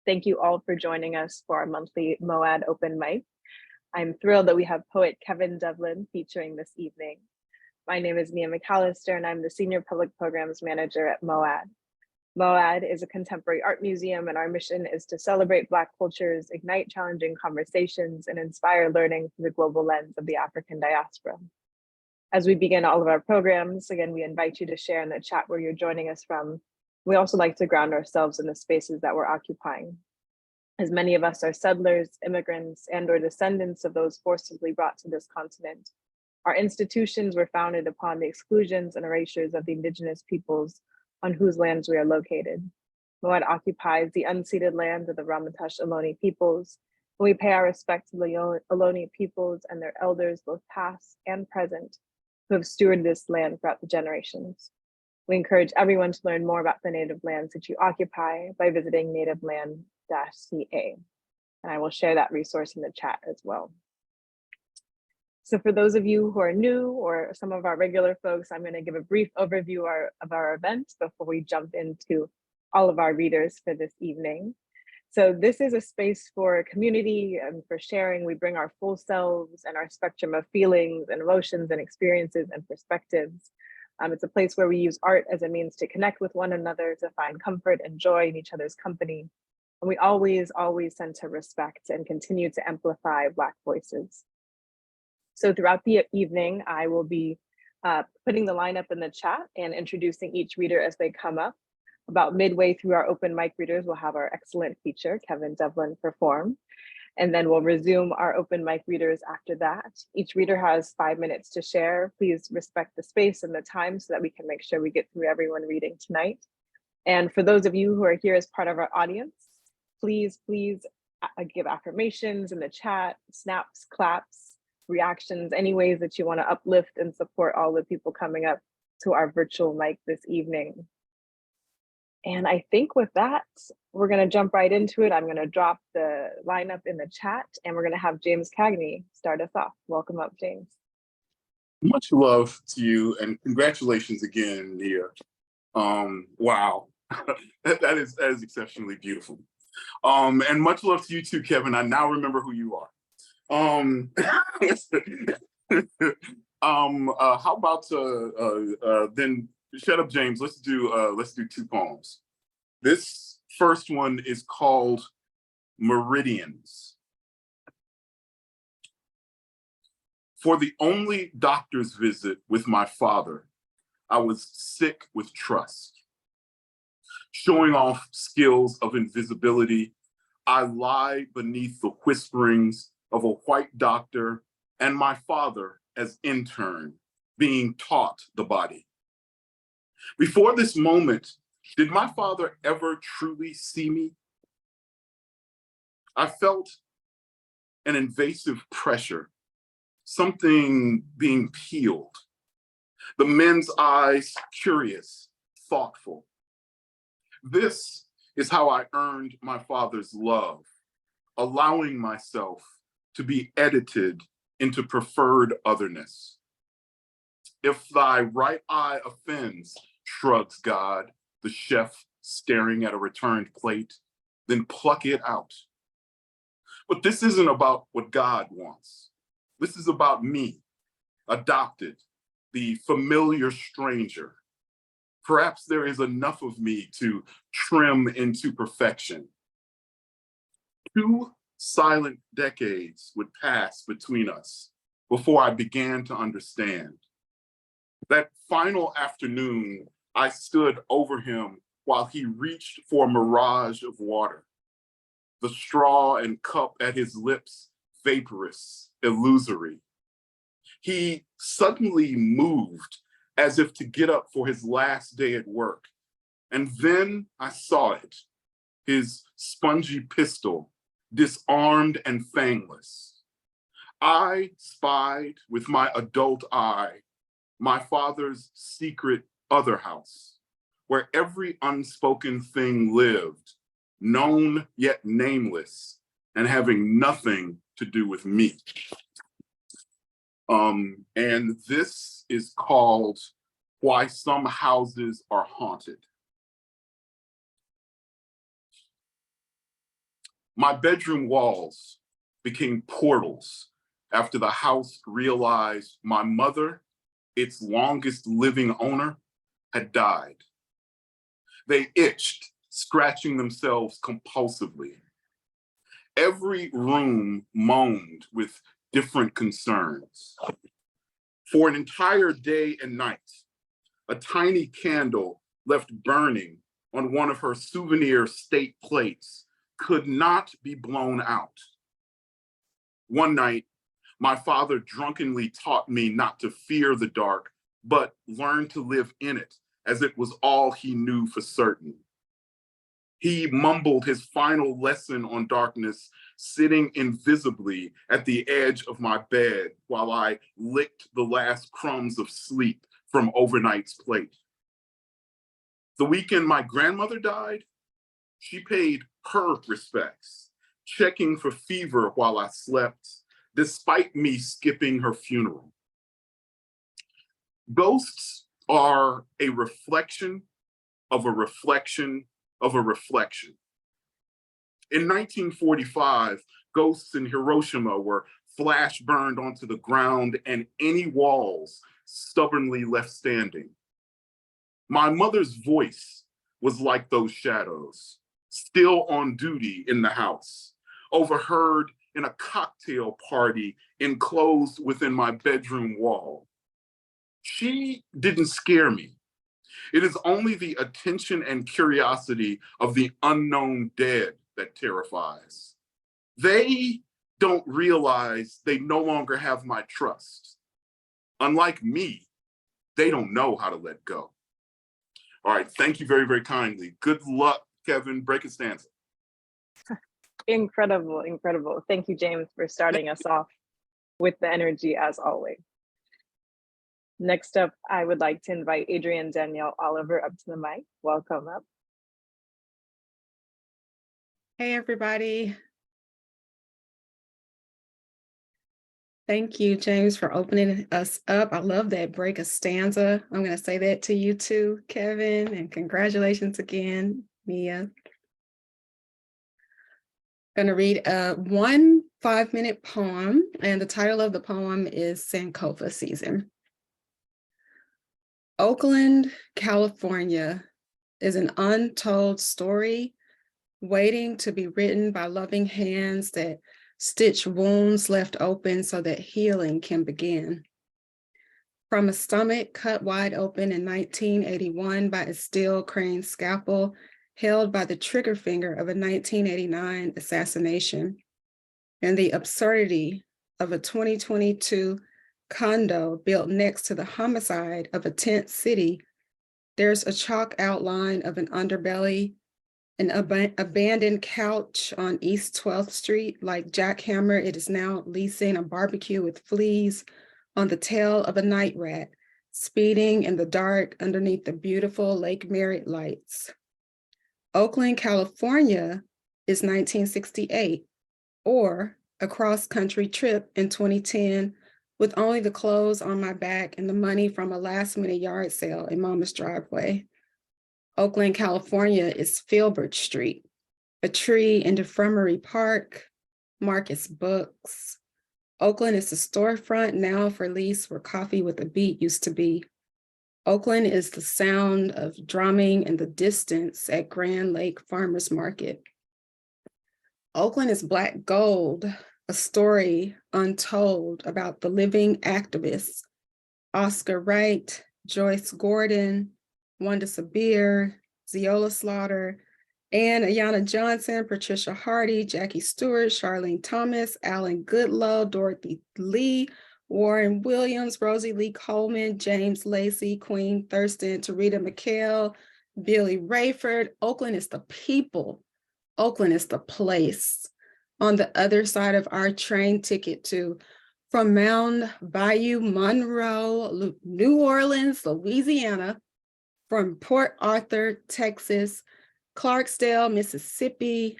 Thank you all for joining us for our monthly MOAD open mic. I'm thrilled that we have poet Kevin Dublin featuring this evening. My name is Nia McAllister and I'm the Senior Public Programs Manager at MOAD. MOAD is a contemporary art museum and our mission is to celebrate Black cultures, ignite challenging conversations, and inspire learning through the global lens of the African diaspora. As we begin all of our programs, again, we invite you to share in the chat where you're joining us from. We also like to ground ourselves in the spaces that we're occupying. As many of us are settlers, immigrants, and/or descendants of those forcibly brought to this continent, our institutions were founded upon the exclusions and erasures of the indigenous peoples on whose lands we are located. MOAD occupies the unceded lands of the Ramaytush Ohlone peoples, and we pay our respect to the Ohlone peoples and their elders, both past and present, who have stewarded this land throughout the generations. We encourage everyone to learn more about the native lands that you occupy by visiting nativeland.ca. And I will share that resource in the chat as well. So for those of you who are new or some of our regular folks, I'm going to give a brief overview of our event before we jump into all of our readers for this evening. So this is a space for community and for sharing. We bring our full selves and our spectrum of feelings and emotions and experiences and perspectives. It's a place where we use art as a means to connect with one another, to find comfort and joy in each other's company. And we always tend to respect and continue to amplify Black voices. So throughout the evening, I will be putting the lineup in the chat and introducing each reader as they come up. About midway through our open mic readers, we'll have our excellent feature, Kevin Dublin, perform. And then we'll resume our open mic readers after that. Each reader has 5 minutes to share. Please respect the space and the time so that we can make sure we get through everyone reading tonight. And for those of you who are here as part of our audience, please give affirmations in the chat, snaps, claps, reactions, any ways that you want to uplift and support all the people coming up to our virtual mic this evening. And I think with that, we're going to jump right into it. I'm going to drop the lineup in the chat and we're going to have James Cagney start us off. Welcome up, James. Much love to you and congratulations again, Nia. Wow, that is exceptionally beautiful. And much love to you too, Kevin. I now remember who you are. How about then? Shut up, James. Let's do two poems. This first one is called Meridians. For the only doctor's visit with my father, I was sick with trust. Showing off skills of invisibility, I lie beneath the whisperings of a white doctor and my father as intern, being taught the body. Before this moment, did my father ever truly see me? I felt an invasive pressure, something being peeled. The men's eyes, curious, thoughtful. This is how I earned my father's love, allowing myself to be edited into preferred otherness. If thy right eye offends, shrugs God, the chef staring at a returned plate, then pluck it out. But this isn't about what God wants. This is about me, adopted, the familiar stranger. Perhaps there is enough of me to trim into perfection. 2 silent decades would pass between us before I began to understand. That final afternoon, I stood over him while he reached for a mirage of water. The straw and cup at his lips, vaporous, illusory. He suddenly moved as if to get up for his last day at work. And then I saw it, his spongy pistol, disarmed and fangless. I spied with my adult eye my father's secret other house, where every unspoken thing lived, known yet nameless, and having nothing to do with me. And this is called Why Some Houses Are Haunted. My bedroom walls became portals after the house realized my mother, its longest living owner, had died. They itched, scratching themselves compulsively. Every room moaned with different concerns. For an entire day and night, a tiny candle left burning on one of her souvenir state plates could not be blown out. One night, my father drunkenly taught me not to fear the dark, but learn to live in it, as it was all he knew for certain. He mumbled his final lesson on darkness, sitting invisibly at the edge of my bed while I licked the last crumbs of sleep from overnight's plate. The weekend my grandmother died, she paid her respects, checking for fever while I slept, despite me skipping her funeral. Ghosts are a reflection of a reflection of a reflection. In 1945, ghosts in Hiroshima were flash burned onto the ground and any walls stubbornly left standing. My mother's voice was like those shadows, still on duty in the house, overheard in a cocktail party enclosed within my bedroom wall. She didn't scare me. It is only the attention and curiosity of the unknown dead that terrifies. They don't realize they no longer have my trust. Unlike me, they don't know how to let go. All right, thank you very, very kindly. Good luck, Kevin. Break a stanza. Incredible, incredible. Thank you, James, for starting us off with the energy as always. Next up, I would like to invite Adrienne Danielle Oliver up to the mic. Welcome up. Hey, everybody. Thank you, James, for opening us up. I love that break a stanza. I'm going to say that to you too, Kevin, and congratulations again, Nia. I'm going to read one 5-minute poem, and the title of the poem is Sankofa Season. Oakland, California is an untold story waiting to be written by loving hands that stitch wounds left open so that healing can begin. From a stomach cut wide open in 1981 by a steel crane scalpel held by the trigger finger of a 1989 assassination, and the absurdity of a 2022 condo built next to the homicide of a tent city, there's a chalk outline of an underbelly, an abandoned couch on East 12th Street. Like Jackhammer, it is now leasing a barbecue with fleas on the tail of a night rat, speeding in the dark underneath the beautiful Lake Merritt lights. Oakland, California is 1968, or a cross-country trip in 2010 with only the clothes on my back and the money from a last-minute yard sale in Mama's driveway. Oakland, California is Filbert Street, a tree in Defremery Park, Marcus Books. Oakland is the storefront now for lease where Coffee with a Beat used to be. Oakland is the sound of drumming in the distance at Grand Lake Farmers Market. Oakland is Black Gold, a story untold about the living activists, Oscar Wright, Joyce Gordon, Wanda Sabir, Zeola Slaughter, and Ayanna Johnson, Patricia Hardy, Jackie Stewart, Charlene Thomas, Alan Goodlow, Dorothy Lee, Warren Williams, Rosie Lee Coleman, James Lacey, Queen Thurston, Tarita McHale, Billy Rayford. Oakland is the people. Oakland is the place. On the other side of our train ticket to from Mound Bayou, Monroe, New Orleans, Louisiana, from Port Arthur, Texas, Clarksdale, Mississippi,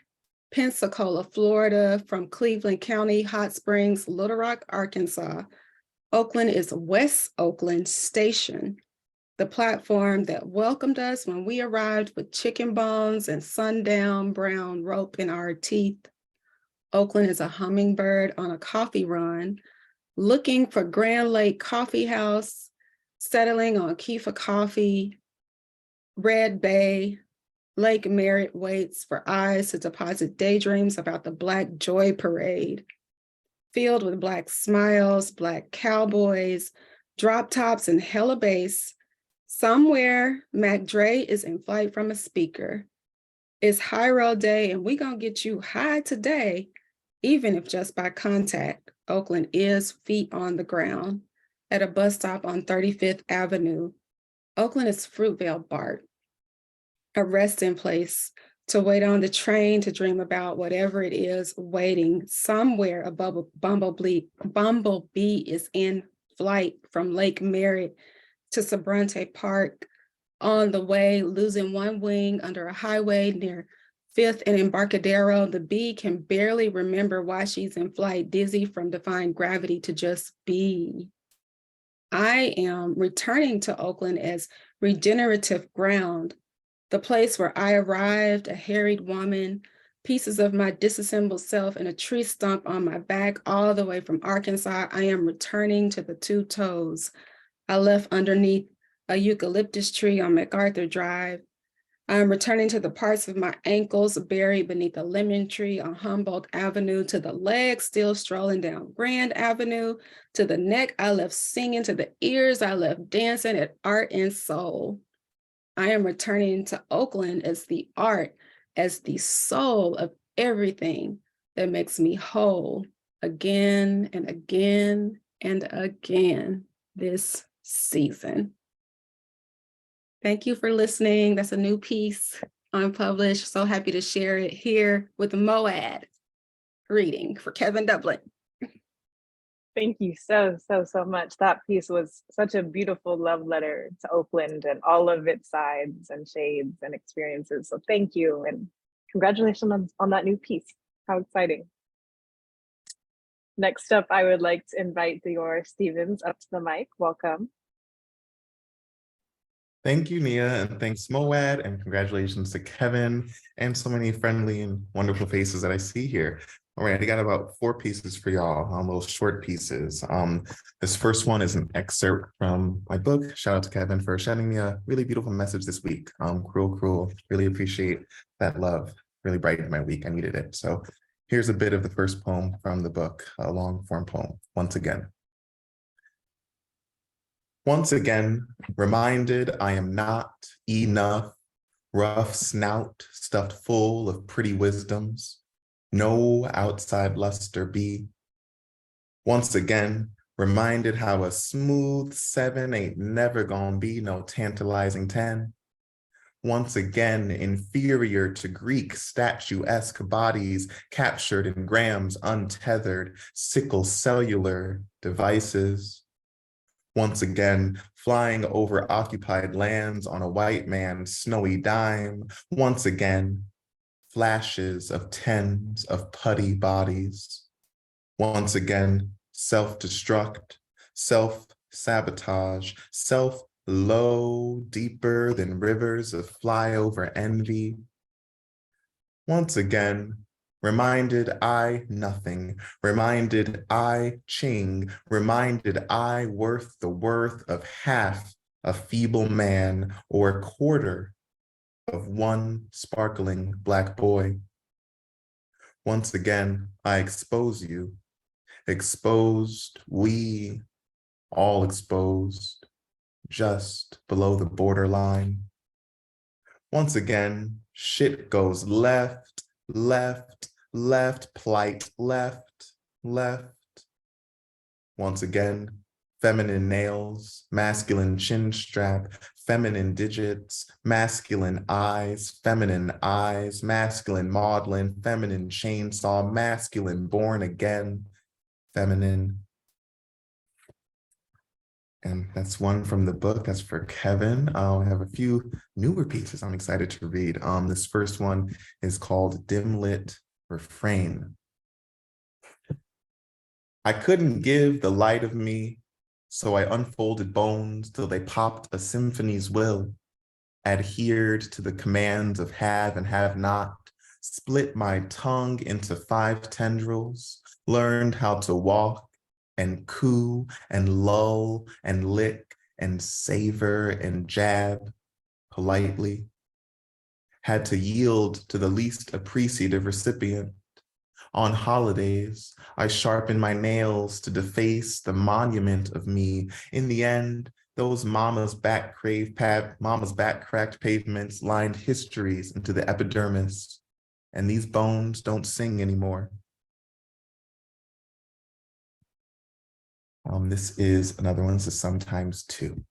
Pensacola, Florida, from Cleveland County, Hot Springs, Little Rock, Arkansas. Oakland is West Oakland Station, the platform that welcomed us when we arrived with chicken bones and sundown brown rope in our teeth. Oakland is a hummingbird on a coffee run, looking for Grand Lake Coffee House, settling on Kefir Coffee, Red Bay. Lake Merritt waits for eyes to deposit daydreams about the Black Joy Parade, filled with Black smiles, Black cowboys, drop tops, and hella bass. Somewhere, Mac Dre is in flight from a speaker. It's high road day, and we gonna get you high today, even if just by contact. Oakland is feet on the ground at a bus stop on 35th Avenue. Oakland is Fruitvale BART, a resting place to wait on the train to dream about whatever it is waiting. Somewhere a bumblebee is in flight from Lake Merritt to Sobrante Park, on the way, losing one wing under a highway near 5th and Embarcadero. The bee can barely remember why she's in flight, dizzy from defying gravity to just be. I am returning to Oakland as regenerative ground, the place where I arrived, a harried woman, pieces of my disassembled self and a tree stump on my back, all the way from Arkansas. I am returning to the two toes I left underneath a eucalyptus tree on MacArthur Drive. I am returning to the parts of my ankles buried beneath a lemon tree on Humboldt Avenue, to the legs still strolling down Grand Avenue, to the neck I left singing, to the ears I left dancing at Art and Soul. I am returning to Oakland as the art, as the soul of everything that makes me whole again and again and again this season. Thank you for listening. That's a new piece unpublished. So happy to share it here with Moad reading for Kevin Dublin. Thank you so much. That piece was such a beautiful love letter to Oakland and all of its sides and shades and experiences. So thank you, and congratulations on that new piece. How exciting. Next up, I would like to invite Dior Stevens up to the mic. Welcome. Thank you, Nia, and thanks, Moad, and congratulations to Kevin and so many friendly and wonderful faces that I see here. All right, I got about 4 pieces for y'all, little short pieces. This first one is an excerpt from my book. Shout out to Kevin for sending me a really beautiful message this week. Cruel, really appreciate that love. Really brightened my week, I needed it. So here's a bit of the first poem from the book, a long form poem, Once Again. Once again, reminded I am not enough, rough snout stuffed full of pretty wisdoms, no outside luster be. Once again, reminded how a smooth 7 ain't never gonna be no tantalizing 10. Once again, inferior to Greek statuesque bodies captured in grams untethered, sickle cellular devices. Once again, flying over occupied lands on a white man's snowy dime. Once again, flashes of tens of putty bodies. Once again, self-destruct, self-sabotage, self-low, deeper than rivers of flyover envy. Once again, reminded I nothing, reminded I ching, reminded I worth the worth of half a feeble man or a quarter of one sparkling Black boy. Once again, I expose you, exposed, we all exposed, just below the borderline. Once again, shit goes left, left, left, plight, left, left. Once again, feminine nails, masculine chin strap, feminine digits, masculine eyes, masculine maudlin, feminine chainsaw, masculine born again, feminine. And that's one from the book. That's for Kevin. I have a few newer pieces I'm excited to read. This first one is called Dim Lit Refrain. I couldn't give the light of me, so I unfolded bones till they popped a symphony's will, adhered to the commands of have and have not, split my tongue into 5 tendrils, learned how to walk and coo and lull and lick and savor and jab politely, had to yield to the least appreciative recipient. On holidays, I sharpen my nails to deface the monument of me. In the end, those mama's back-cracked pavements lined histories into the epidermis, and these bones don't sing anymore. This is another one. This is sometimes too.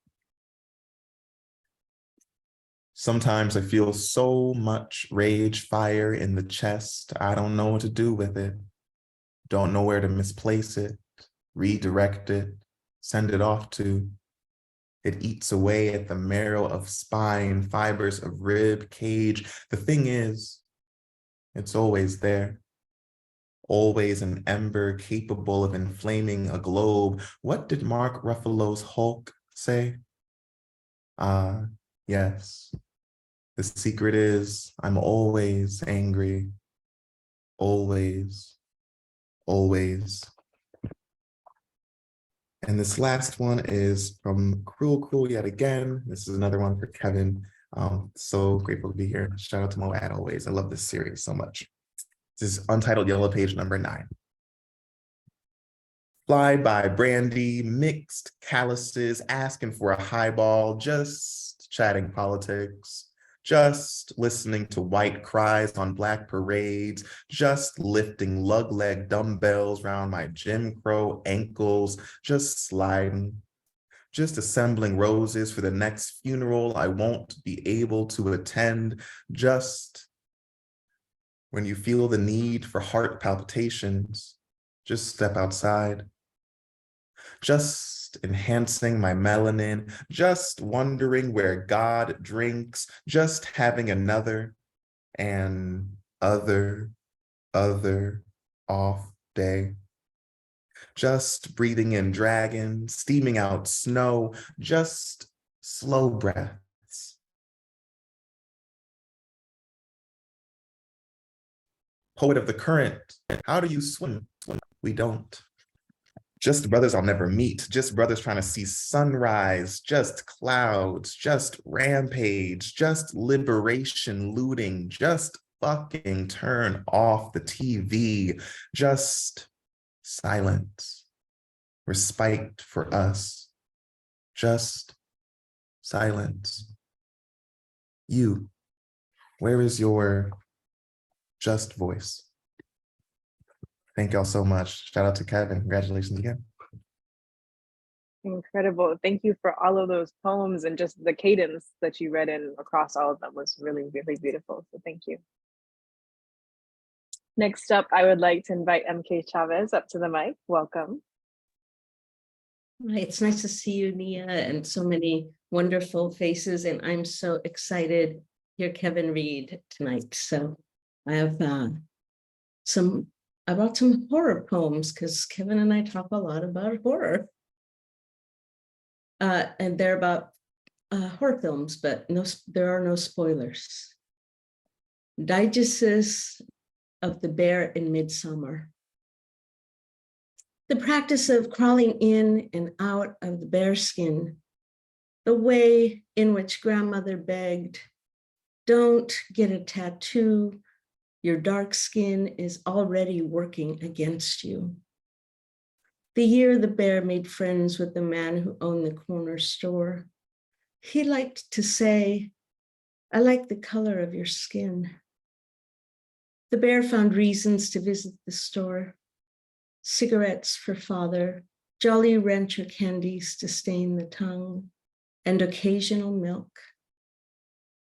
Sometimes I feel so much rage fire in the chest, I don't know what to do with it. Don't know where to misplace it, redirect it, send it off to. It eats away at the marrow of spine, fibers of rib cage. The thing is, it's always there. Always an ember capable of inflaming a globe. What did Mark Ruffalo's Hulk say? Yes. The secret is I'm always angry. Always, always. And this last one is from Cruel yet again. This is another one for Kevin. So grateful to be here. Shout out to Moad always. I love this series so much. This is Untitled Yellow Page number 9. Fly by brandy, mixed calluses, asking for a highball, just chatting politics, just listening to white cries on black parades, just lifting lug leg dumbbells around my Jim Crow ankles, just sliding, just assembling roses for the next funeral I won't be able to attend, just when you feel the need for heart palpitations, just step outside. Just enhancing my melanin, just wondering where God drinks, just having another and other off day. Just breathing in dragon, steaming out snow, just slow breaths. Poet of the current, how do you swim? We don't. Just brothers I'll never meet, just brothers trying to see sunrise, just clouds, just rampage, just liberation looting, just fucking turn off the TV, just silence, respite for us, just silence. You, where is your just voice? Thank y'all so much. Shout out to Kevin. Congratulations again. Incredible. Thank you for all of those poems, and just the cadence that you read in across all of them was really, really beautiful. So thank you. Next up, I would like to invite MK Chavez up to the mic. Welcome. Hi, it's nice to see you, Nia, and so many wonderful faces. And I'm so excited to hear Kevin read tonight. So I have I brought some horror poems because Kevin and I talk a lot about horror. And they're about horror films, but there are no spoilers. Digests of the Bear in Midsummer. The practice of crawling in and out of the bear skin, the way in which grandmother begged, don't get a tattoo, your dark skin is already working against you. The year the bear made friends with the man who owned the corner store, he liked to say, I like the color of your skin. The bear found reasons to visit the store, cigarettes for father, Jolly Rancher candies to stain the tongue, and occasional milk.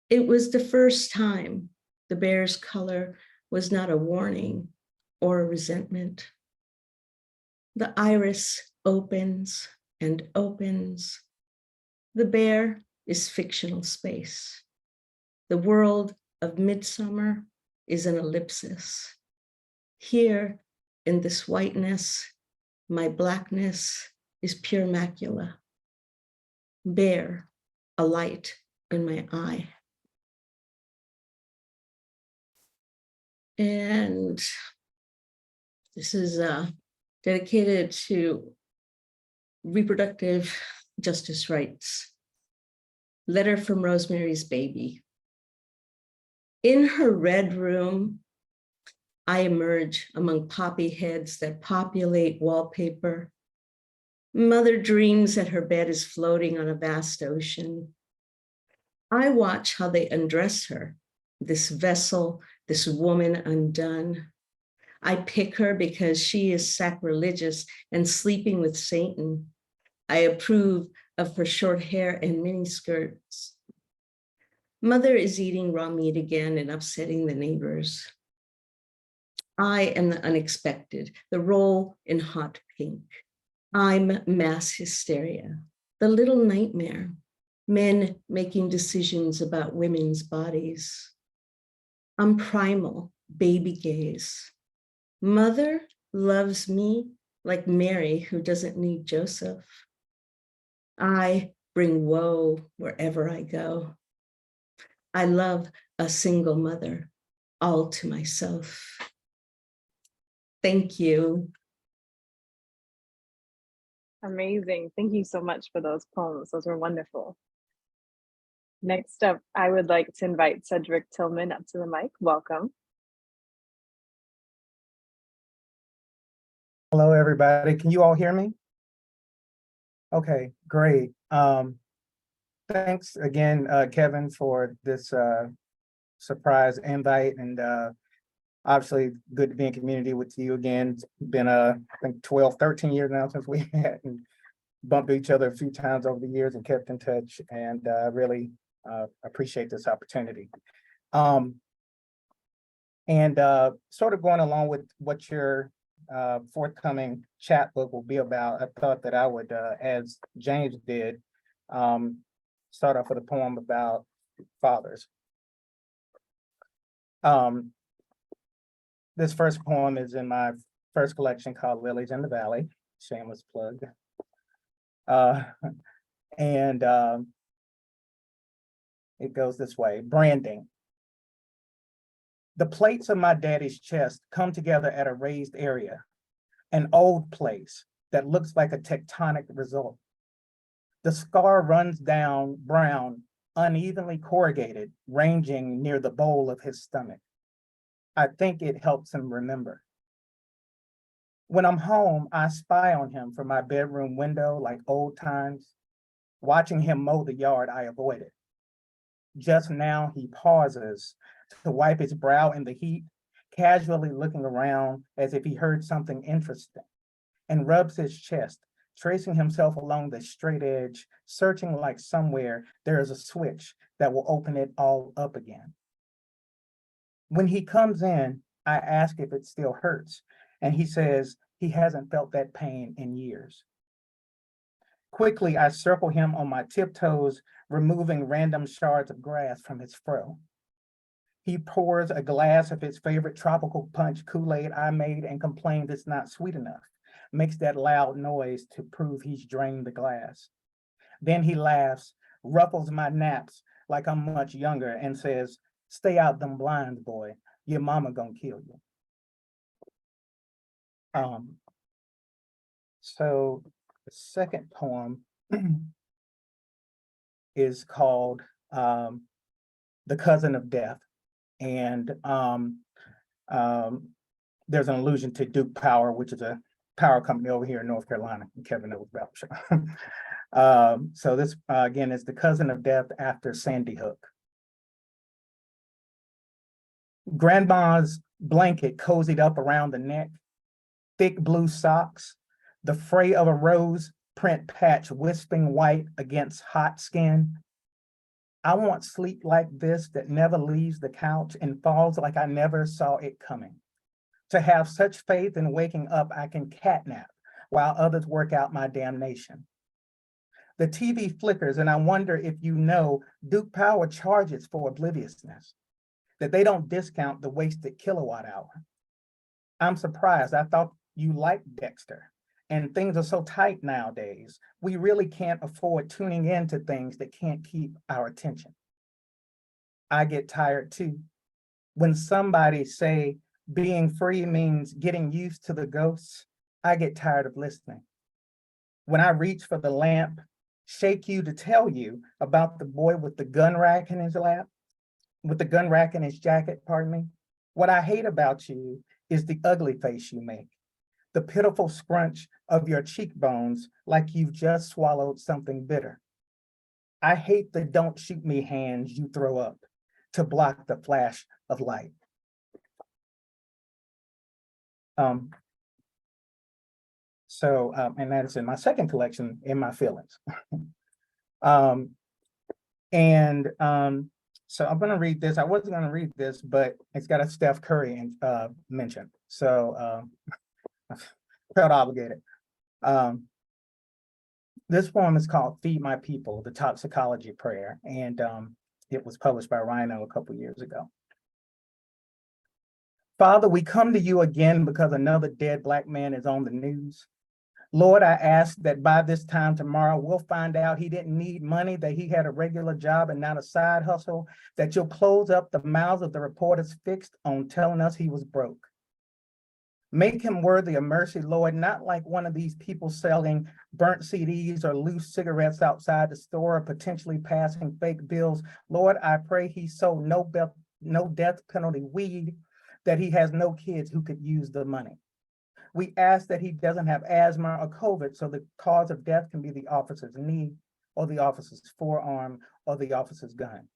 It was the first time the bear's color was not a warning or a resentment. The iris opens and opens. The bear is fictional space. The world of midsummer is an ellipsis. Here in this whiteness, my blackness is pure macula. Bear, a light in my eye. And this is dedicated to reproductive justice rights. Letter from Rosemary's Baby. In her red room, I emerge among poppy heads that populate wallpaper. Mother dreams that her bed is floating on a vast ocean. I watch how they undress her, this vessel, this woman undone. I pick her because she is sacrilegious and sleeping with Satan. I approve of her short hair and mini skirts. Mother is eating raw meat again and upsetting the neighbors. I am the unexpected, the role in hot pink. I'm mass hysteria, the little nightmare, men making decisions about women's bodies. I'm primal, baby gaze. Mother loves me like Mary, who doesn't need Joseph. I bring woe wherever I go. I love a single mother, all to myself. Thank you. Amazing. Thank you so much for those poems. Those were wonderful. Next up, I would like to invite Cedric Tillman up to the mic. Welcome. Hello, everybody. Can you all hear me? Okay, great. Thanks again, Kevin, for this surprise invite, and obviously good to be in community with you again. It's been I think 12, 13 years now since we met and bumped each other a few times over the years and kept in touch, and really appreciate this opportunity. And sort of going along with what your forthcoming chat book will be about, I thought that I would, as James did, start off with a poem about fathers. This first poem is in my first collection called Lilies in the Valley, shameless plug. And it goes this way: branding. The plates of my daddy's chest come together at a raised area, an old place that looks like a tectonic result. The scar runs down brown, unevenly corrugated, ranging near the bowl of his stomach. I think it helps him remember. When I'm home, I spy on him from my bedroom window like old times. Watching him mow the yard, I avoid it. Just now, he pauses to wipe his brow in the heat, casually looking around as if he heard something interesting, and rubs his chest, tracing himself along the straight edge, searching like somewhere there is a switch that will open it all up again. When he comes in, I ask if it still hurts, and he says he hasn't felt that pain in years. Quickly, I circle him on my tiptoes, removing random shards of grass from his fro. He pours a glass of his favorite tropical punch Kool-Aid I made and complains it's not sweet enough, makes that loud noise to prove he's drained the glass. Then he laughs, ruffles my naps like I'm much younger, and says, "Stay out them blinds, boy. Your mama gonna kill you." So the second poem is called The Cousin of Death. And there's an allusion to Duke Power, which is a power company over here in North Carolina. Kevin knows about. So this, again, is The Cousin of Death after Sandy Hook. Grandma's blanket cozied up around the neck, thick blue socks, the fray of a rose print patch wisping white against hot skin. I want sleep like this that never leaves the couch and falls like I never saw it coming. To have such faith in waking up, I can catnap while others work out my damnation. The TV flickers, and I wonder if you know Duke Power charges for obliviousness, that they don't discount the wasted kilowatt hour. I'm surprised. I thought you liked Dexter, and things are so tight nowadays. We really can't afford tuning into things that can't keep our attention. I get tired too. When somebody say being free means getting used to the ghosts, I get tired of listening. When I reach for the lamp, shake you to tell you about the boy with the gun rack in his lap, with the gun rack in his jacket, pardon me. What I hate about you is the ugly face you make, the pitiful scrunch of your cheekbones like you've just swallowed something bitter. I hate the don't shoot me hands you throw up to block the flash of light. And that is in my second collection, In My Feelings. So I'm gonna read this. I wasn't gonna read this, but it's got a Steph Curry mention. So I felt obligated. This poem is called Feed My People, the Toxicology Prayer, and it was published by Rhino a couple years ago. Father, we come to you again because another dead Black man is on the news. Lord, I ask that by this time tomorrow, we'll find out he didn't need money, that he had a regular job and not a side hustle, that you'll close up the mouths of the reporters fixed on telling us he was broke. Make him worthy of mercy, Lord, not like one of these people selling burnt CDs or loose cigarettes outside the store or potentially passing fake bills. Lord, I pray he sold no death penalty weed, that he has no kids who could use the money. We ask that he doesn't have asthma or COVID, so the cause of death can be the officer's knee or the officer's forearm or the officer's gun.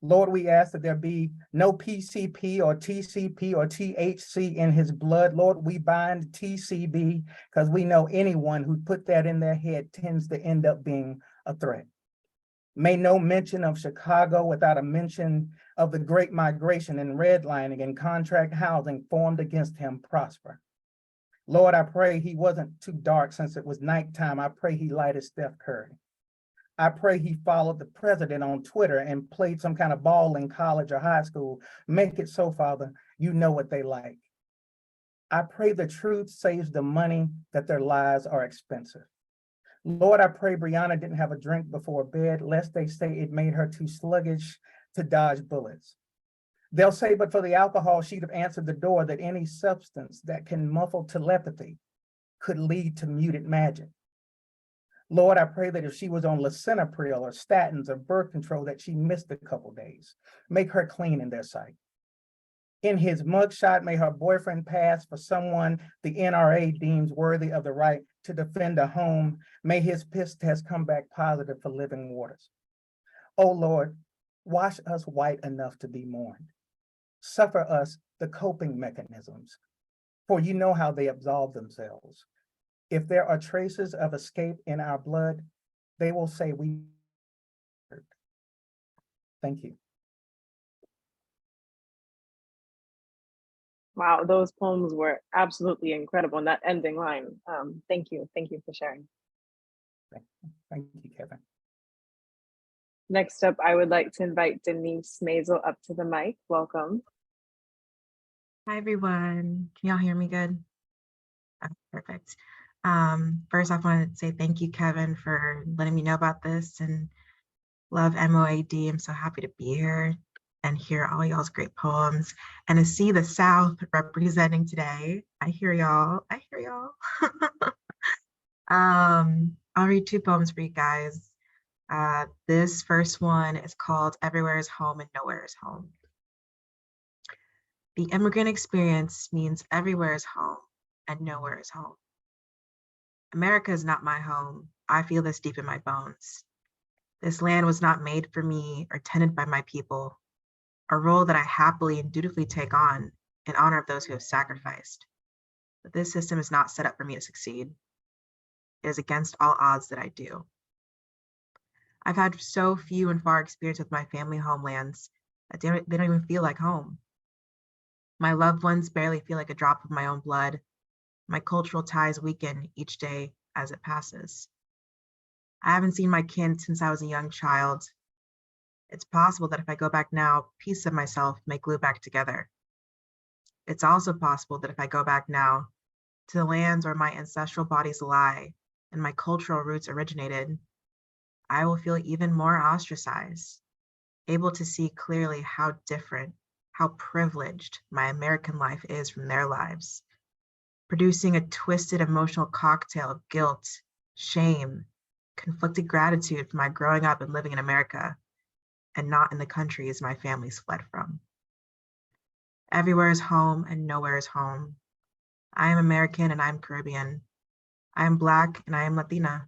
Lord, we ask that there be no PCP or TCP or THC in his blood. Lord, we bind TCB because we know anyone who put that in their head tends to end up being a threat. May no mention of Chicago without a mention of the Great Migration and redlining and contract housing formed against him prosper. Lord, I pray he wasn't too dark since it was nighttime. I pray he lighted Steph Curry. I pray he followed the president on Twitter and played some kind of ball in college or high school. Make it so, Father, you know what they like. I pray the truth saves the money, that their lies are expensive. Lord, I pray Breonna didn't have a drink before bed, lest they say it made her too sluggish to dodge bullets. They'll say, but for the alcohol, she'd have answered the door, that any substance that can muffle telepathy could lead to muted magic. Lord, I pray that if she was on lisinopril or statins or birth control, that she missed a couple days. Make her clean in their sight. In his mugshot, may her boyfriend pass for someone the NRA deems worthy of the right to defend a home. May his piss test come back positive for living waters. Oh Lord, wash us white enough to be mourned. Suffer us the coping mechanisms, for you know how they absolve themselves. If there are traces of escape in our blood, they will say we. Thank you. Wow, those poems were absolutely incredible. And that ending line, thank you for sharing. Thank you, Kevin. Next up, I would like to invite Denise Maisel up to the mic. Welcome. Hi, everyone. Can y'all hear me good? Oh, perfect. First off, I want to say thank you, Kevin, for letting me know about this, and love MOAD. I'm so happy to be here and hear all y'all's great poems and to see the South representing today. I hear y'all. I'll read two poems for you guys. This first one is called Everywhere is Home and Nowhere is Home. The immigrant experience means everywhere is home and nowhere is home. America is not my home. I feel this deep in my bones. This land was not made for me or tended by my people, a role that I happily and dutifully take on in honor of those who have sacrificed. But this system is not set up for me to succeed. It is against all odds that I do. I've had so few and far experience with my family homelands that they don't even feel like home. My loved ones barely feel like a drop of my own blood. My cultural ties weaken each day as it passes. I haven't seen my kin since I was a young child. It's possible that if I go back now, pieces of myself may glue back together. It's also possible that if I go back now to the lands where my ancestral bodies lie and my cultural roots originated, I will feel even more ostracized, able to see clearly how different how privileged my American life is from their lives, producing a twisted emotional cocktail of guilt, shame, conflicted gratitude for my growing up and living in America and not in the countries my family's fled from. Everywhere is home and nowhere is home. I am American and I'm Caribbean. I am Black and I am Latina.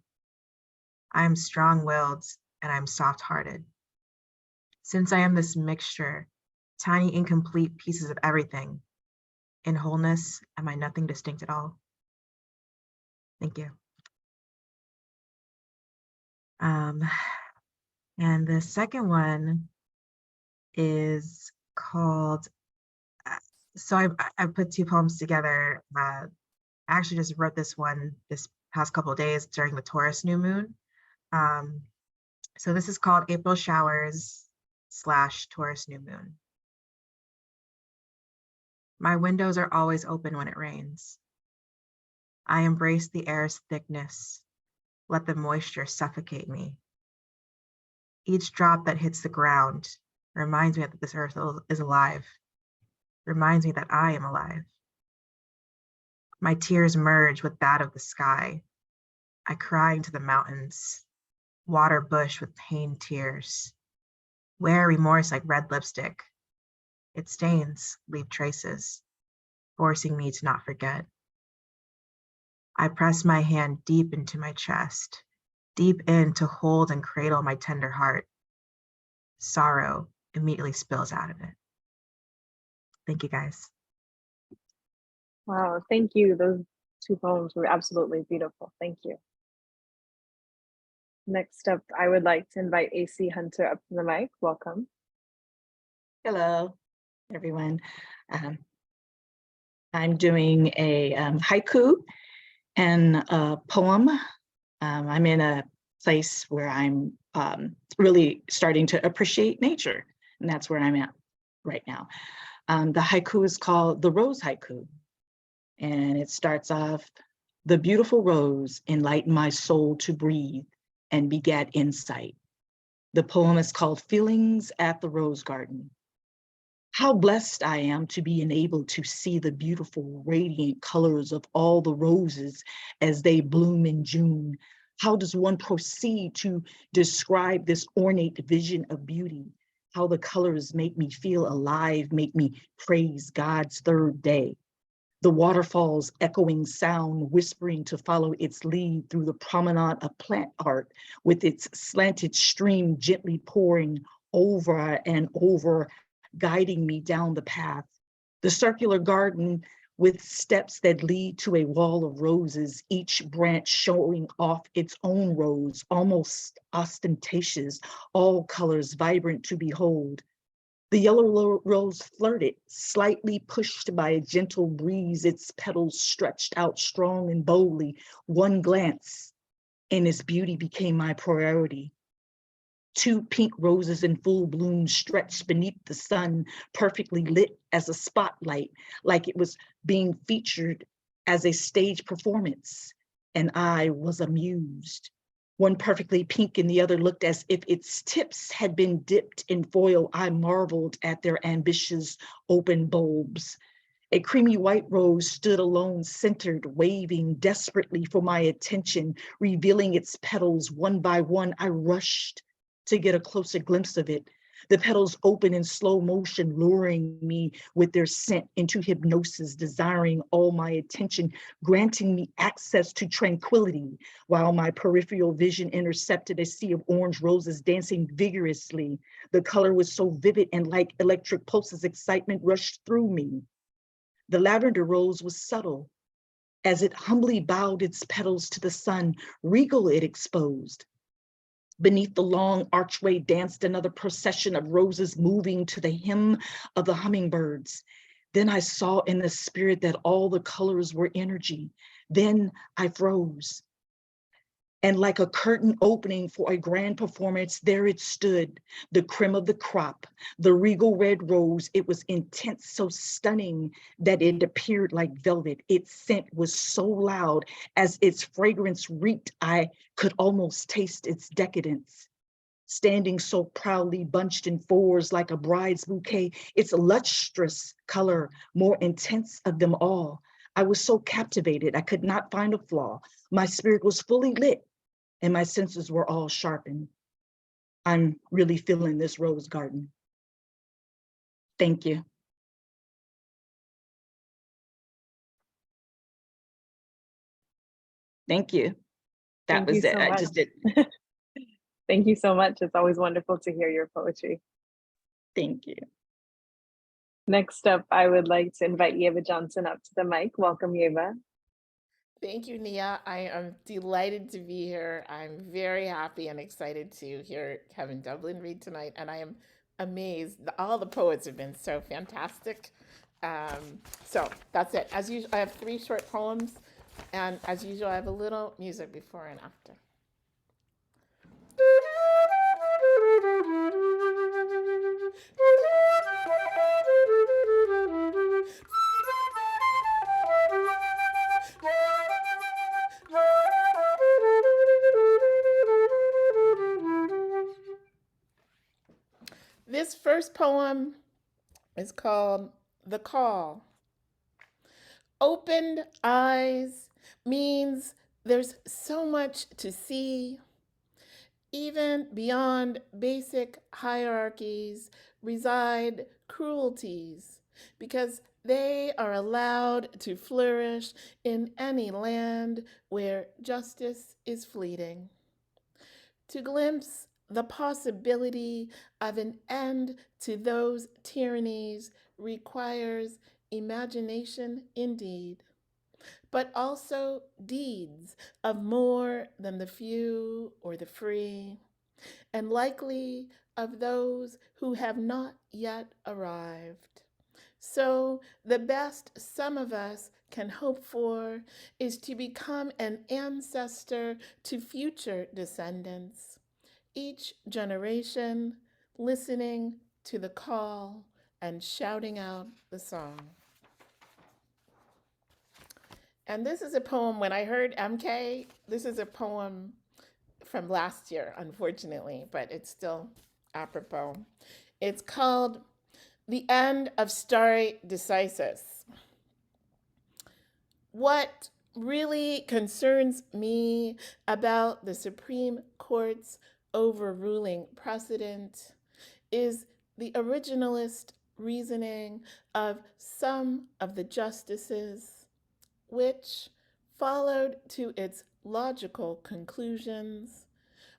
I am strong-willed and I'm soft-hearted. Since I am this mixture, tiny incomplete pieces of everything, in wholeness, am I nothing distinct at all? Thank you. And the second one is called, so I put two poems together. I actually just wrote this one this past couple of days during the Taurus new moon. So this is called April Showers / Taurus new moon. My windows are always open when it rains. I embrace the air's thickness. Let the moisture suffocate me. Each drop that hits the ground reminds me that this earth is alive, reminds me that I am alive. My tears merge with that of the sky. I cry into the mountains, water bush with pain tears. Wear remorse like red lipstick. It stains, leave traces, forcing me to not forget. I press my hand deep into my chest, deep in to hold and cradle my tender heart. Sorrow immediately spills out of it. Thank you, guys. Wow, thank you. Those two poems were absolutely beautiful. Thank you. Next up, I would like to invite AC Hunter up to the mic. Welcome. Hello, everyone. I'm doing a haiku and a poem. I'm in a place where I'm really starting to appreciate nature, and that's where I'm at right now. The haiku is called The Rose Haiku, and it starts off, the beautiful rose enlightened my soul to breathe and begat insight. The poem is called Feelings at the Rose Garden. How blessed I am to be enabled to see the beautiful, radiant colors of all the roses as they bloom in June. How does one proceed to describe this ornate vision of beauty? How the colors make me feel alive, make me praise God's third day. The waterfall's echoing sound, whispering to follow its lead through the promenade of plant art, with its slanted stream gently pouring over and over, guiding me down the path. The circular garden with steps that lead to a wall of roses, each branch showing off its own rose, almost ostentatious, all colors vibrant to behold. The yellow rose flirted, slightly pushed by a gentle breeze, its petals stretched out strong and boldly. One glance, and its beauty became my priority. Two pink roses in full bloom stretched beneath the sun, perfectly lit as a spotlight, like it was being featured as a stage performance, and I was amused. One perfectly pink and the other looked as if its tips had been dipped in foil. I marveled at their ambitious open bulbs. A creamy white rose stood alone, centered, waving desperately for my attention, revealing its petals one by one. I rushed to get a closer glimpse of it. The petals open in slow motion, luring me with their scent into hypnosis, desiring all my attention, granting me access to tranquility, while my peripheral vision intercepted a sea of orange roses dancing vigorously. The color was so vivid and like electric pulses, excitement rushed through me. The lavender rose was subtle. As it humbly bowed its petals to the sun, regal it exposed. Beneath the long archway danced another procession of roses moving to the hymn of the hummingbirds. Then I saw in the spirit that all the colors were energy. Then I froze. And like a curtain opening for a grand performance, there it stood, the creme of the crop, the regal red rose. It was intense, so stunning that it appeared like velvet. Its scent was so loud, as its fragrance reeked, I could almost taste its decadence. standing so proudly bunched in fours like a bride's bouquet, its lustrous color more intense of them all. I was so captivated, I could not find a flaw. My spirit was fully lit and my senses were all sharpened. I'm really feeling this rose garden. Thank you. Thank you. That Thank you was it. so I much. just did. Thank you so much. It's always wonderful to hear your poetry. Thank you. Next up, I would like to invite Yerba Johnson up to the mic. Welcome, Yerba. Thank you, Nia. I am delighted to be here. I'm very happy and excited to hear Kevin Dublin read tonight, and I am amazed. All the poets have been so fantastic. So that's it. As usual, I have 3 short poems, and as usual, I have a little music before and after. This first poem is called The Call. Opened eyes means there's so much to see. Even beyond basic hierarchies reside cruelties, because they are allowed to flourish in any land where justice is fleeting. To glimpse the possibility of an end to those tyrannies requires imagination indeed, but also deeds of more than the few or the free, and likely of those who have not yet arrived. So the best some of us can hope for is to become an ancestor to future descendants, each generation listening to the call and shouting out the song. And this is a poem, when I heard MK, this is a poem from last year, unfortunately, but it's still apropos. It's called The End of Stare Decisis. What really concerns me about the Supreme Court's overruling precedent is the originalist reasoning of some of the justices, which, followed to its logical conclusions,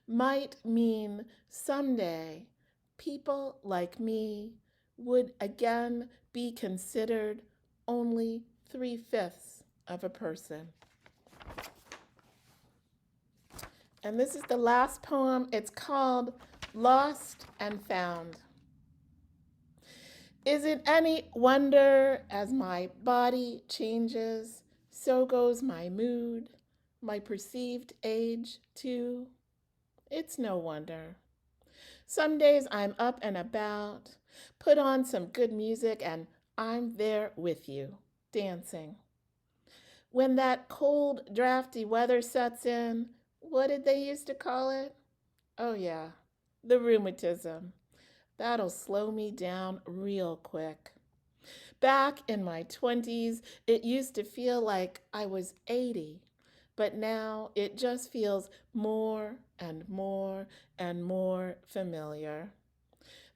might mean someday people like me would again be considered only 3/5 of a person. And this is the last poem. It's called Lost and Found. Is it any wonder as my body changes, so goes my mood, my perceived age too? It's no wonder. Some days I'm up and about, put on some good music, and I'm there with you, dancing. When that cold, drafty weather sets in, what did they used to call it? Oh yeah, the rheumatism. That'll slow me down real quick. Back in my 20s, it used to feel like I was 80, but now it just feels more and more and more familiar.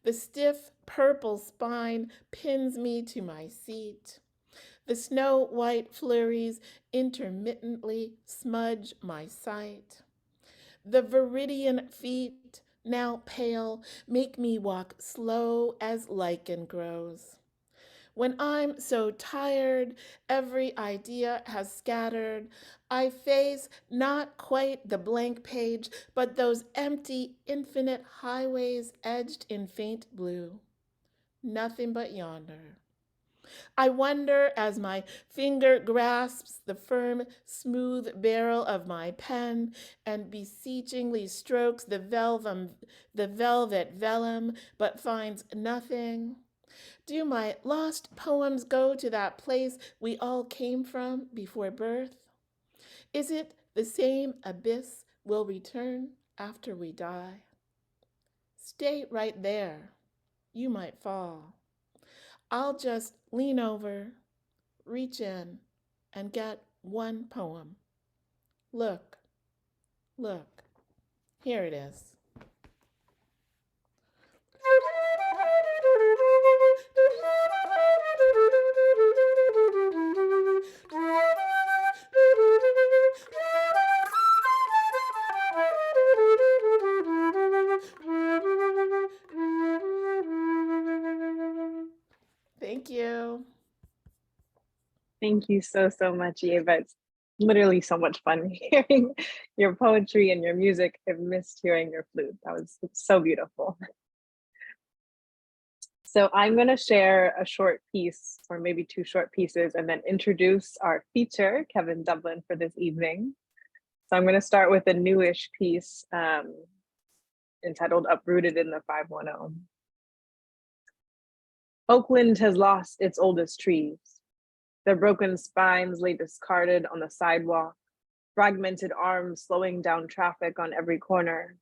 The stiff purple spine pins me to my seat. The snow white flurries intermittently smudge my sight. The viridian feet, now pale, make me walk slow as lichen grows. When I'm so tired, every idea has scattered, I face not quite the blank page, but those empty, infinite highways edged in faint blue. Nothing but yonder. I wonder as my finger grasps the firm, smooth barrel of my pen and beseechingly strokes the velvet vellum, but finds nothing. Do my lost poems go to that place we all came from before birth? Is it the same abyss we'll return after we die? Stay right there. You might fall. I'll just lean over, reach in, and get one poem. Look, look, here it is. Thank you. Thank you so, so much, Eva. It's literally so much fun hearing your poetry and your music. I've missed hearing your flute. That was so beautiful. So I'm going to share a short piece, or maybe two short pieces, and then introduce our feature, Kevin Dublin, for this evening. So I'm going to start with a newish piece entitled Uprooted in the 510. Oakland has lost its oldest trees. Their broken spines lay discarded on the sidewalk, fragmented arms slowing down traffic on every corner.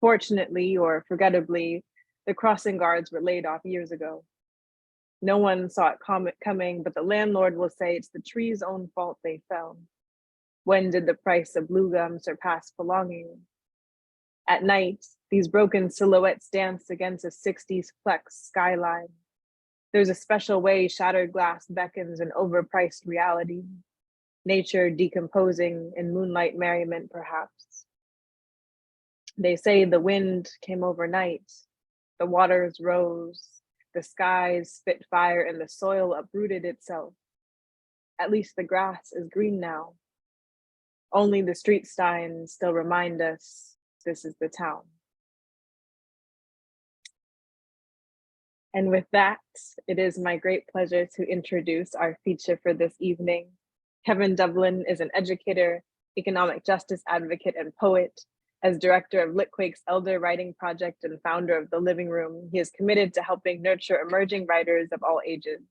Fortunately, or forgettably, the crossing guards were laid off years ago. No one saw it coming, but the landlord will say it's the tree's own fault they fell. When did the price of blue gum surpass belonging? At night, these broken silhouettes dance against a 60s Plex skyline. There's a special way shattered glass beckons an overpriced reality. Nature decomposing in moonlight merriment, perhaps. They say the wind came overnight. The waters rose. The skies spit fire and the soil uprooted itself. At least the grass is green now. Only the street signs still remind us this is the town. And with that, it is my great pleasure to introduce our feature for this evening. Kevin Dublin is an educator, economic justice advocate, and poet. As director of Litquake's Elder Writing Project and founder of The Living Room, he is committed to helping nurture emerging writers of all ages.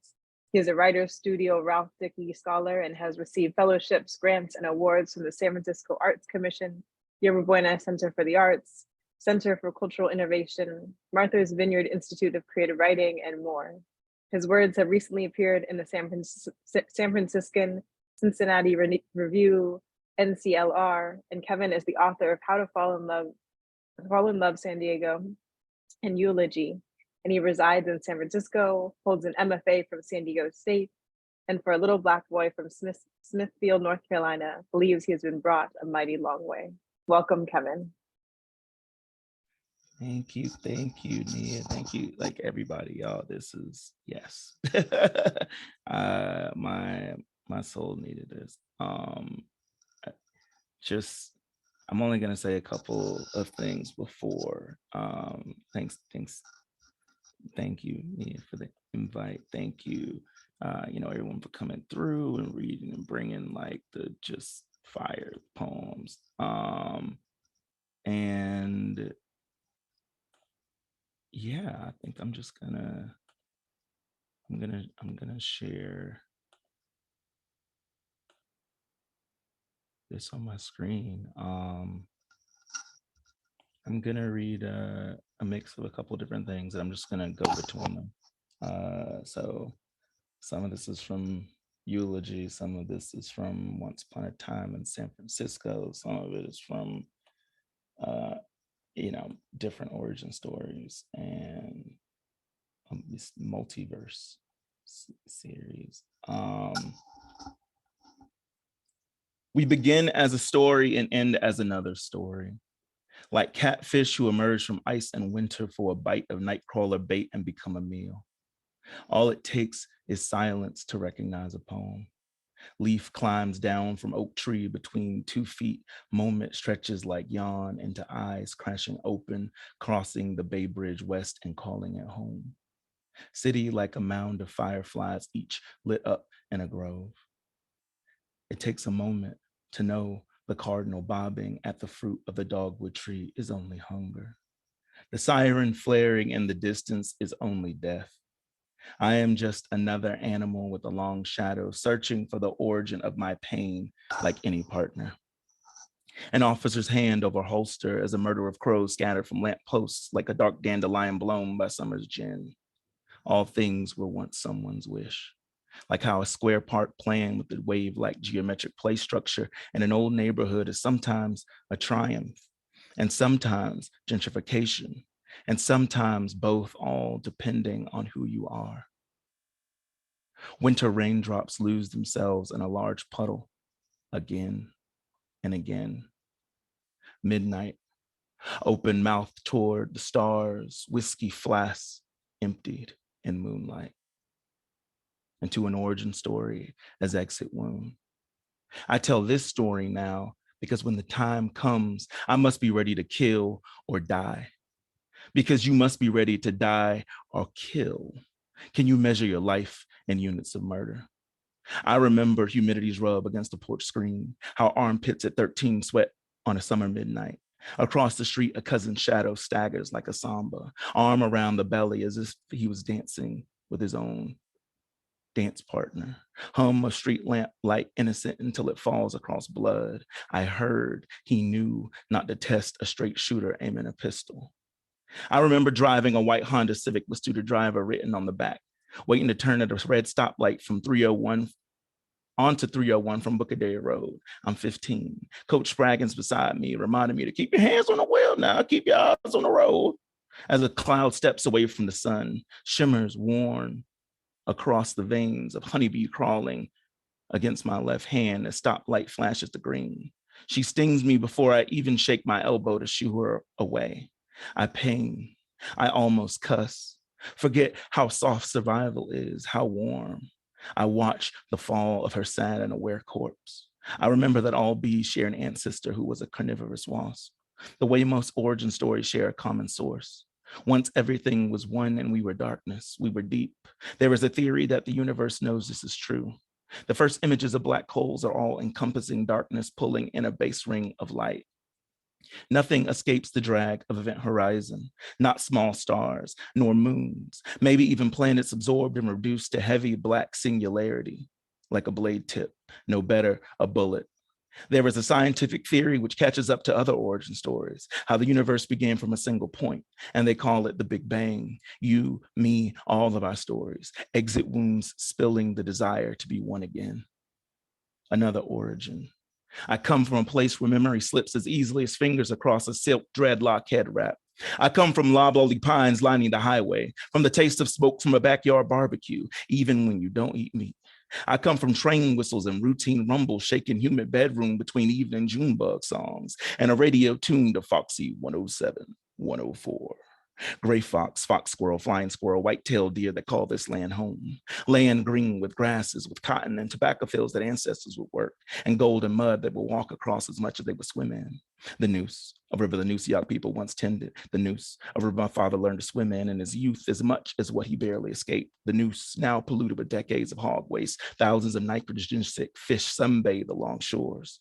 He is a Writer's Studio Ralph Dickey Scholar and has received fellowships, grants, and awards from the San Francisco Arts Commission, Yerba Buena Center for the Arts, Center for Cultural Innovation, Martha's Vineyard Institute of Creative Writing, and more. His words have recently appeared in the San Franciscan, Cincinnati Review, NCLR, and Kevin is the author of How to Fall in Love San Diego and Eulogy, and he resides in San Francisco, holds an MFA from San Diego State, and for a little Black boy from Smithfield, North Carolina, believes he has been brought a mighty long way. Welcome, Kevin. Thank you, Nia. Thank you, like everybody, y'all. This is yes. My soul needed this. I'm only gonna say a couple of things before. Thank you, Nia, for the invite. Thank you, everyone for coming through and reading and bringing like the just fire poems. And yeah, I think I'm gonna share this on my screen. I'm gonna read a mix of a couple of different things, and I'm just gonna go between them. So some of this is from Eulogy, some of this is from Once Upon a Time in San Francisco, some of it is from different origin stories and this multiverse series. We begin as a story and end as another story. Like catfish who emerge from ice and winter for a bite of nightcrawler bait and become a meal. All it takes is silence to recognize a poem. Leaf climbs down from oak tree between 2 feet. Moment stretches like yawn into eyes crashing open, crossing the Bay Bridge west and calling it home. City like a mound of fireflies, each lit up in a grove. It takes a moment to know the cardinal bobbing at the fruit of the dogwood tree is only hunger. The siren flaring in the distance is only death. I am just another animal with a long shadow, searching for the origin of my pain like any partner. An officer's hand over holster as a murder of crows scattered from lamp posts like a dark dandelion blown by summer's gin. All things were once someone's wish. Like how a square park plan with a wave-like geometric play structure in an old neighborhood is sometimes a triumph, and sometimes gentrification, and sometimes both, all depending on who you are. Winter raindrops lose themselves in a large puddle again and again. Midnight, open mouth toward the stars, whiskey flasks emptied in moonlight. Into an origin story as exit wound. I tell this story now because when the time comes, I must be ready to kill or die. Because you must be ready to die or kill. Can you measure your life in units of murder? I remember humidity's rub against the porch screen, how armpits at 13 sweat on a summer midnight. Across the street, a cousin's shadow staggers like a samba, arm around the belly as if he was dancing with his own dance partner. Hum of street lamp light innocent until it falls across blood. I heard he knew not to test a straight shooter aiming a pistol. I remember driving a white Honda Civic with student driver written on the back, waiting to turn at a red stoplight from 301 onto 301 from Bookadea Road. I'm 15. Coach Spraggins beside me reminded me to keep your hands on the wheel now, keep your eyes on the road. As a cloud steps away from the sun, shimmers worn across the veins of honeybee crawling against my left hand as stoplight flashes the green. She stings me before I even shake my elbow to shoo her away. I pain. I almost cuss. Forget how soft survival is, how warm. I watch the fall of her sad and aware corpse. I remember that all bees share an ancestor who was a carnivorous wasp. The way most origin stories share a common source. Once everything was one and we were darkness, we were deep. There is a theory that the universe knows this is true. The first images of black holes are all encompassing darkness pulling in a base ring of light. Nothing escapes the drag of event horizon, not small stars, nor moons, maybe even planets absorbed and reduced to heavy black singularity, like a blade tip, no better, a bullet. There is a scientific theory which catches up to other origin stories, how the universe began from a single point, and they call it the Big Bang. You, me, all of our stories, exit wounds spilling the desire to be one again. Another origin. I come from a place where memory slips as easily as fingers across a silk dreadlock head wrap. I come from loblolly pines lining the highway, from the taste of smoke from a backyard barbecue, even when you don't eat meat. I come from train whistles and routine rumble shaking humid bedroom between evening Junebug songs and a radio tuned to Foxy 107, 104. Gray fox, fox squirrel, flying squirrel, white-tailed deer that call this land home. Land green with grasses, with cotton and tobacco fields that ancestors would work, and golden mud that would walk across as much as they would swim in. The Neuse, a river the Nuseoc people once tended. The Neuse, a river my father learned to swim in his youth as much as what he barely escaped. The Neuse, now polluted with decades of hog waste, thousands of nitrogen-sick fish sunbathe along shores.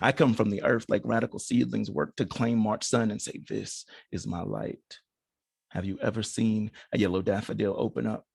I come from the earth like radical seedlings work to claim March sun and say, this is my light. Have you ever seen a yellow daffodil open up?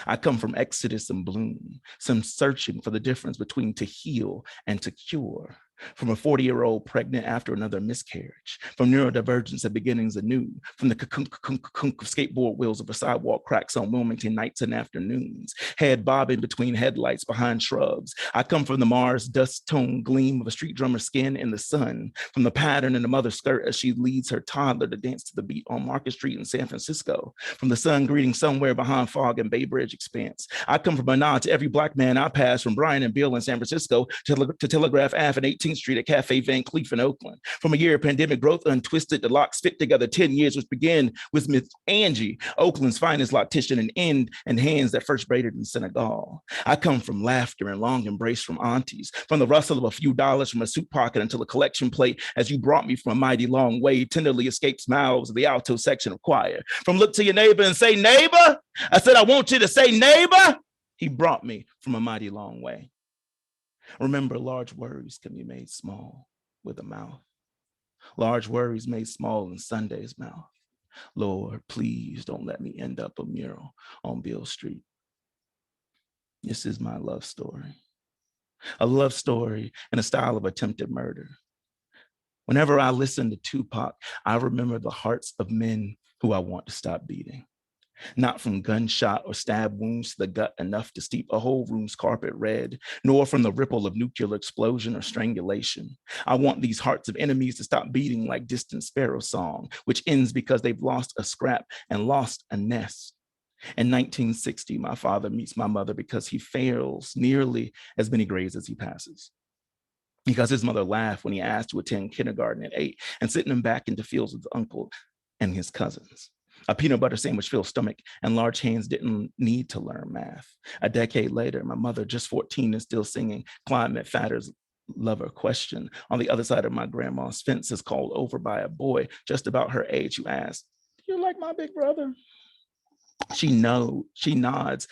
I come from exodus and bloom, some searching for the difference between to heal and to cure. From a 40-year-old pregnant after another miscarriage, from neurodivergence at beginnings anew, from the kunk of skateboard wheels of a sidewalk cracks on Wilmington nights and afternoons, head bobbing between headlights behind shrubs. I come from the Mars dust tone gleam of a street drummer's skin in the sun, from the pattern in the mother's skirt as she leads her toddler to dance to the beat on Market Street in San Francisco, from the sun greeting somewhere behind fog and Bay Bridge expanse. I come from a nod to every Black man I pass from Brian and Bill in San Francisco to Telegraph Ave and 18th Street at Cafe Van Cleef in Oakland. From a year of pandemic growth untwisted, the locks fit together 10 years, which began with Miss Angie, Oakland's finest loctician, and end and hands that first braided in Senegal. I come from laughter and long embrace from aunties, from the rustle of a few dollars from a suit pocket until a collection plate as you brought me from a mighty long way, tenderly escapes mouths of the alto section of choir. From look to your neighbor and say, neighbor, I said, I want you to say neighbor. He brought me from a mighty long way. Remember, large worries can be made small with a mouth. Large worries made small in Sunday's mouth. Lord, please don't let me end up a mural on Beale Street. This is my love story. A love story in a style of attempted murder. Whenever I listen to Tupac, I remember the hearts of men who I want to stop beating. Not from gunshot or stab wounds to the gut enough to steep a whole room's carpet red, nor from the ripple of nuclear explosion or strangulation. I want these hearts of enemies to stop beating like distant sparrow song, which ends because they've lost a scrap and lost a nest. In 1960, my father meets my mother because he fails nearly as many grades as he passes. Because his mother laughed when he asked to attend kindergarten at 8 and sent him back into fields with his uncle and his cousins. A peanut butter sandwich filled stomach and large hands didn't need to learn math. A decade later, my mother, just 14 and still singing Climate Fatter's Lover Question on the other side of my grandma's fence, is called over by a boy just about her age who asks, "Do you like my big brother?" She nods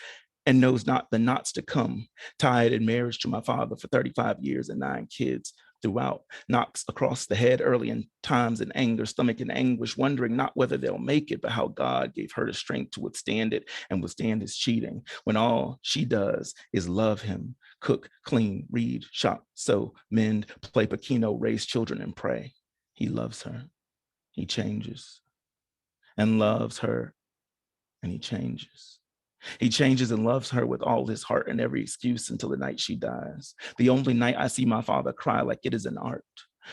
and knows not the knots to come, tied in marriage to my father for 35 years and 9 kids throughout, knocks across the head early in times in anger, stomach in anguish, wondering not whether they'll make it, but how God gave her the strength to withstand it and withstand his cheating, when all she does is love him, cook, clean, read, shop, sew, mend, play Pacino, raise children, and pray. He loves her. He changes and loves her, and he changes. He changes and loves her with all his heart and every excuse until the night she dies. The only night I see my father cry like it is an art.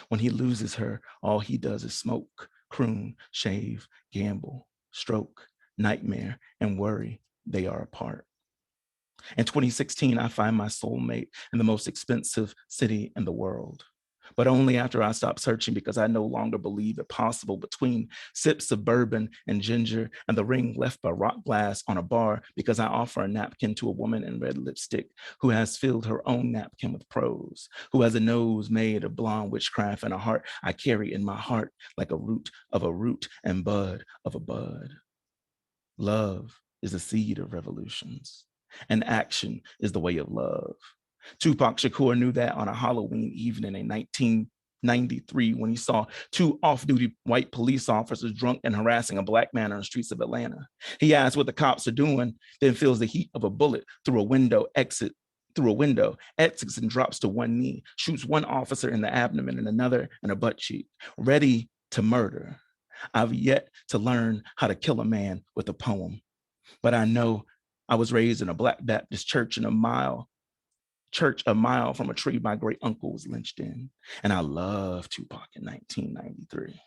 When he loses her, all he does is smoke, croon, shave, gamble, stroke, nightmare, and worry they are apart. In 2016, I find my soulmate in the most expensive city in the world, but only after I stop searching because I no longer believe it possible, between sips of bourbon and ginger and the ring left by rock glass on a bar, because I offer a napkin to a woman in red lipstick who has filled her own napkin with prose, who has a nose made of blonde witchcraft and a heart I carry in my heart like a root of a root and bud of a bud. Love is the seed of revolutions, and action is the way of love. Tupac Shakur knew that on a Halloween evening in 1993 when he saw 2 off-duty white police officers drunk and harassing a black man on the streets of Atlanta. He asks what the cops are doing, then feels the heat of a bullet through a window, exits and drops to one knee, shoots one officer in the abdomen and another in a butt cheek, ready to murder. I've yet to learn how to kill a man with a poem, but I know I was raised in a Black Baptist church a mile from a tree my great uncle was lynched in. And I love Tupac in 1993,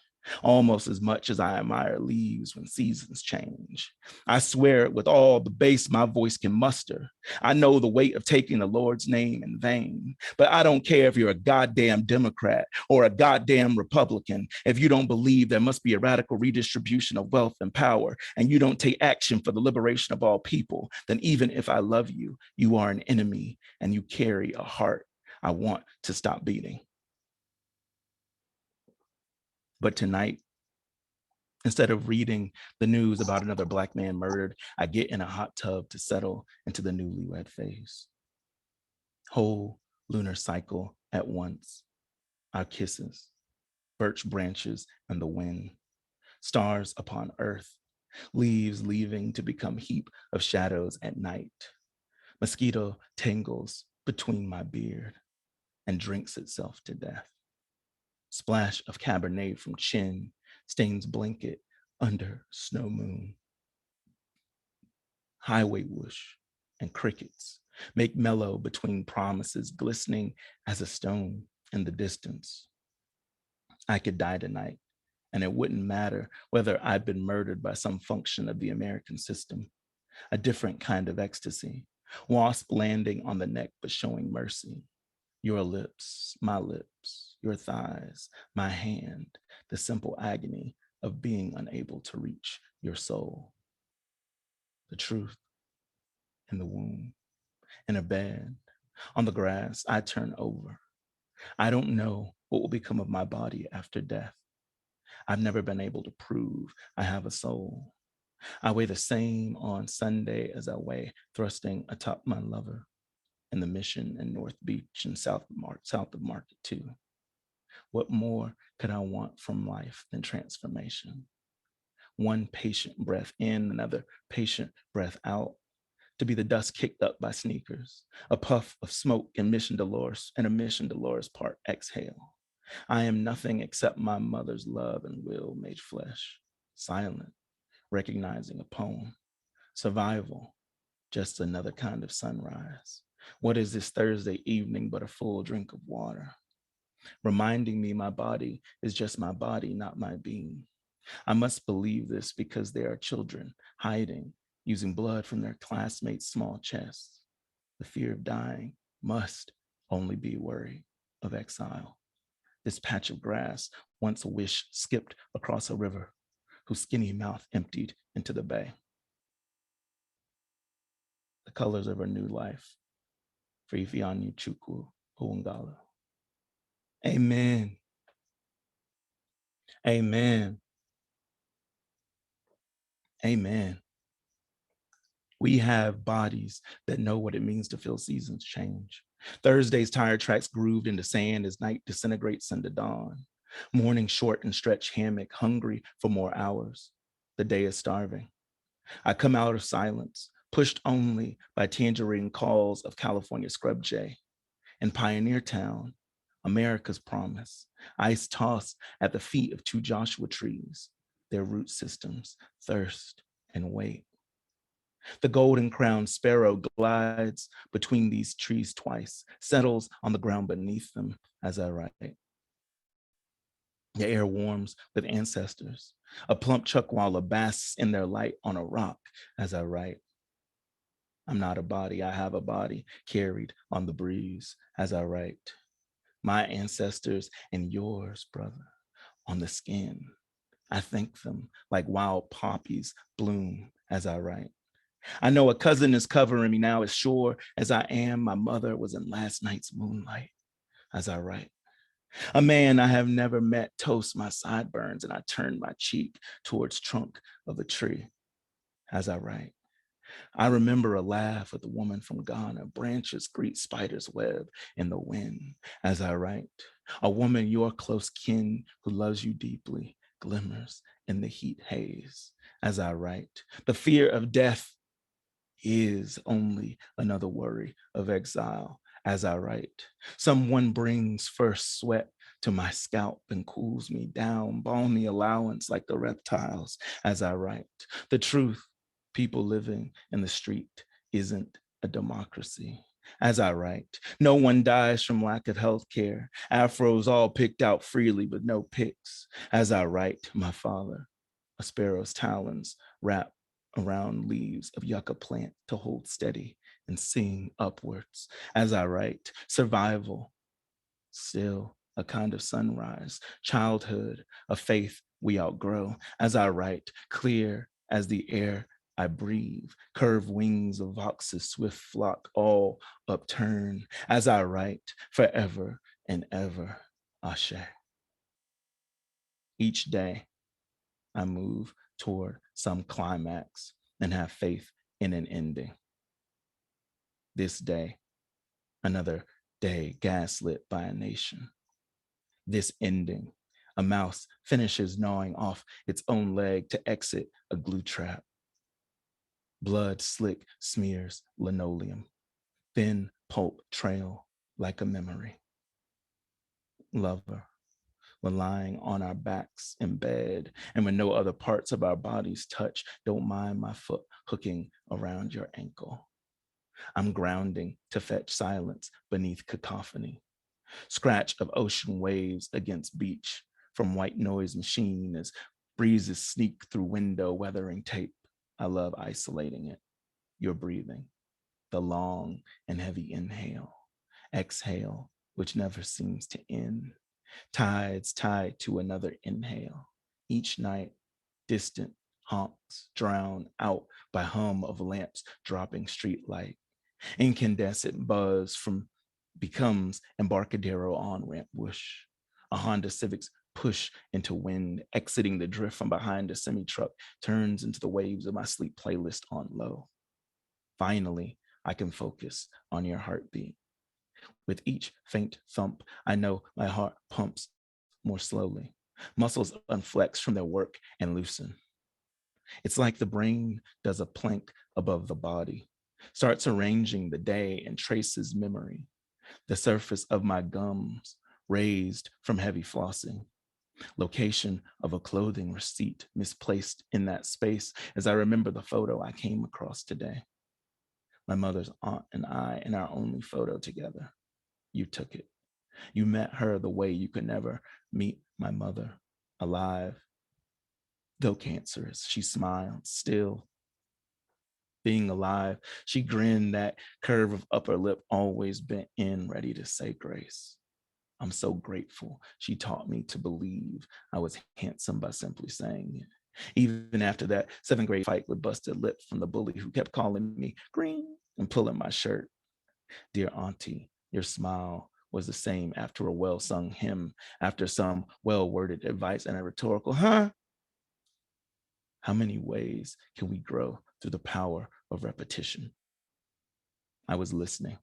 almost as much as I admire leaves when seasons change. I swear it with all the bass my voice can muster. I know the weight of taking the Lord's name in vain, but I don't care if you're a goddamn Democrat or a goddamn Republican. If you don't believe there must be a radical redistribution of wealth and power, and you don't take action for the liberation of all people, then even if I love you, you are an enemy and you carry a heart I want to stop beating. But tonight, instead of reading the news about another Black man murdered, I get in a hot tub to settle into the newlywed phase. Whole lunar cycle at once, our kisses, birch branches and the wind, stars upon earth, leaves leaving to become heap of shadows at night. Mosquito tangles between my beard and drinks itself to death. Splash of Cabernet from chin stains blanket under snow moon. Highway whoosh and crickets make mellow between promises, glistening as a stone in the distance. I could die tonight, and it wouldn't matter whether I'd been murdered by some function of the American system. A different kind of ecstasy, wasp landing on the neck but showing mercy. Your lips, your thighs, my hand, the simple agony of being unable to reach your soul. The truth in the womb, in a bed, on the grass, I turn over. I don't know what will become of my body after death. I've never been able to prove I have a soul. I weigh the same on Sunday as I weigh thrusting atop my lover in the Mission in North Beach and south of Market 2. What more could I want from life than transformation? One patient breath in, another patient breath out, to be the dust kicked up by sneakers, a puff of smoke in Mission Dolores Park exhale, I am nothing except my mother's love and will made flesh, silent, recognizing a poem, survival, just another kind of sunrise. What is this Thursday evening but a full drink of water? Reminding me my body is just my body, not my being. I must believe this because there are children hiding, using blood from their classmates' small chests. The fear of dying must only be worry of exile. This patch of grass, once a wish skipped across a river, whose skinny mouth emptied into the bay. The colors of a new life, for Ifeanyi Chukwu Uwungala. Amen. Amen. Amen. We have bodies that know what it means to feel seasons change. Thursday's tire tracks grooved into sand as night disintegrates into dawn. Morning short and stretch hammock, hungry for more hours. The day is starving. I come out of silence, pushed only by tangerine calls of California scrub jay. In Pioneer Town, America's promise, ice tossed at the feet of two Joshua trees, their root systems, thirst and wait. The golden crowned sparrow glides between these trees twice, settles on the ground beneath them as I write. The air warms with ancestors. A plump chuckwalla basks in their light on a rock as I write. I'm not a body, I have a body carried on the breeze as I write. My ancestors and yours, brother, on the skin. I thank them like wild poppies bloom as I write. I know a cousin is covering me now as sure as I am my mother was in last night's moonlight as I write. A man I have never met toasts my sideburns and I turn my cheek towards trunk of a tree as I write. I remember a laugh with a woman from Ghana, branches greet spider's web in the wind as I write. A woman your close kin who loves you deeply glimmers in the heat haze as I write. The fear of death is only another worry of exile as I write. Someone brings first sweat to my scalp and cools me down, balmy allowance like the reptiles as I write. The truth, people living in the street isn't a democracy as I write. No one dies from lack of health care. Afros all picked out freely, but no picks as I write. My father, a sparrow's talons wrap around leaves of yucca plant to hold steady and sing upwards as I write. Survival, still a kind of sunrise. Childhood, a faith we outgrow as I write. Clear as the air I breathe, curved wings of vox's swift flock all upturn as I write. Forever and ever, Ashe. Each day I move toward some climax and have faith in an ending. This day, another day gaslit by a nation. This ending, a mouse finishes gnawing off its own leg to exit a glue trap. Blood slick smears linoleum, thin pulp trail like a memory. Lover, we're lying on our backs in bed, and when no other parts of our bodies touch, don't mind my foot hooking around your ankle. I'm grounding to fetch silence beneath cacophony. Scratch of ocean waves against beach from white noise machine as breezes sneak through window weathering tape. I love isolating it. You're breathing, the long and heavy inhale, exhale, which never seems to end. Tides tied to another inhale. Each night, distant honks drown out by hum of lamps dropping street light. Incandescent buzz from becomes Embarcadero on-ramp whoosh. A Honda Civic's push into wind, exiting the drift from behind a semi-truck, turns into the waves of my sleep playlist on low. Finally, I can focus on your heartbeat. With each faint thump, I know my heart pumps more slowly. Muscles unflex from their work and loosen. It's like the brain does a plank above the body, starts arranging the day and traces memory. The surface of my gums raised from heavy flossing. Location of a clothing receipt misplaced in that space as I remember the photo I came across today. My mother's aunt and I in our only photo together. You took it. You met her the way you could never meet my mother, alive. Though cancerous, she smiled still. Being alive, she grinned, that curve of upper lip always bent in, ready to say grace. I'm so grateful she taught me to believe I was handsome by simply saying it. Even after that 7th grade fight with busted lip from the bully who kept calling me green and pulling my shirt. Dear auntie, your smile was the same after a well-sung hymn, after some well-worded advice and a rhetorical, huh? How many ways can we grow through the power of repetition? I was listening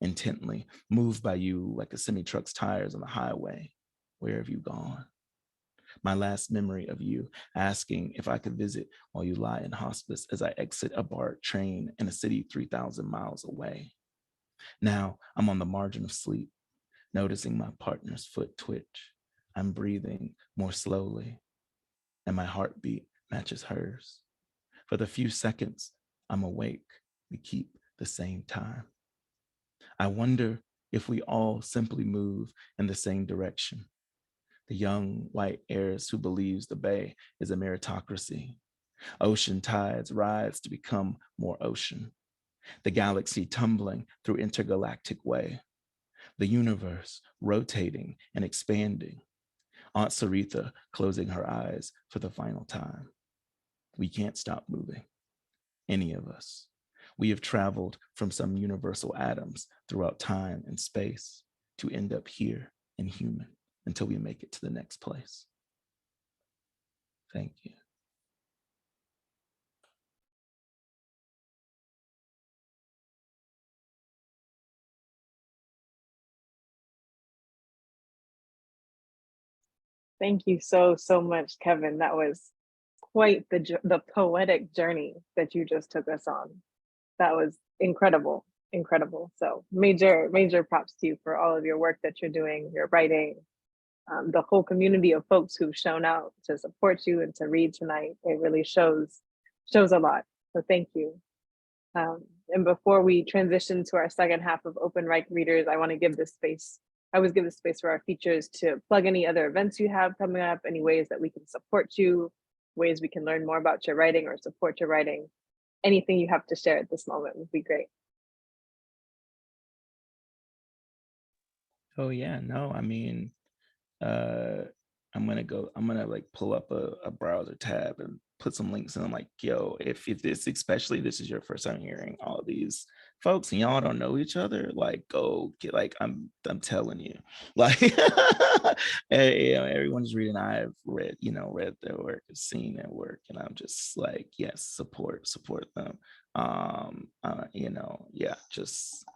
intently, moved by you like a semi-truck's tires on the highway. Where have you gone? My last memory of you asking if I could visit while you lie in hospice as I exit a BART train in a city 3,000 miles away. Now I'm on the margin of sleep, noticing my partner's foot twitch. I'm breathing more slowly, and my heartbeat matches hers. For the few seconds I'm awake, we keep the same time. I wonder if we all simply move in the same direction. The young white heiress who believes the bay is a meritocracy. Ocean tides rise to become more ocean. The galaxy tumbling through intergalactic way. The universe rotating and expanding. Aunt Sarita closing her eyes for the final time. We can't stop moving, any of us. We have traveled from some universal atoms throughout time and space to end up here in human until we make it to the next place. Thank you. Thank you so much, Kevin. That was quite the poetic journey that you just took us on. That was incredible, incredible. So major props to you for all of your work that you're doing, your writing, the whole community of folks who've shown out to support you and to read tonight. It really shows a lot. So thank you. And before we transition to our second half of Open Mic Readers, I want to give this space. I always give this space for our features to plug any other events you have coming up, any ways that we can support you, ways we can learn more about your writing or support your writing. Anything you have to share at this moment would be great. Oh yeah, no, I mean, I'm gonna like pull up a browser tab and put some links in. I'm like, yo, if this, especially this is your first time hearing all these folks and y'all don't know each other, like go get, like I'm telling you, like everyone's reading. I've read their work, seen their work, and I'm just like, yes, support them. Yeah, just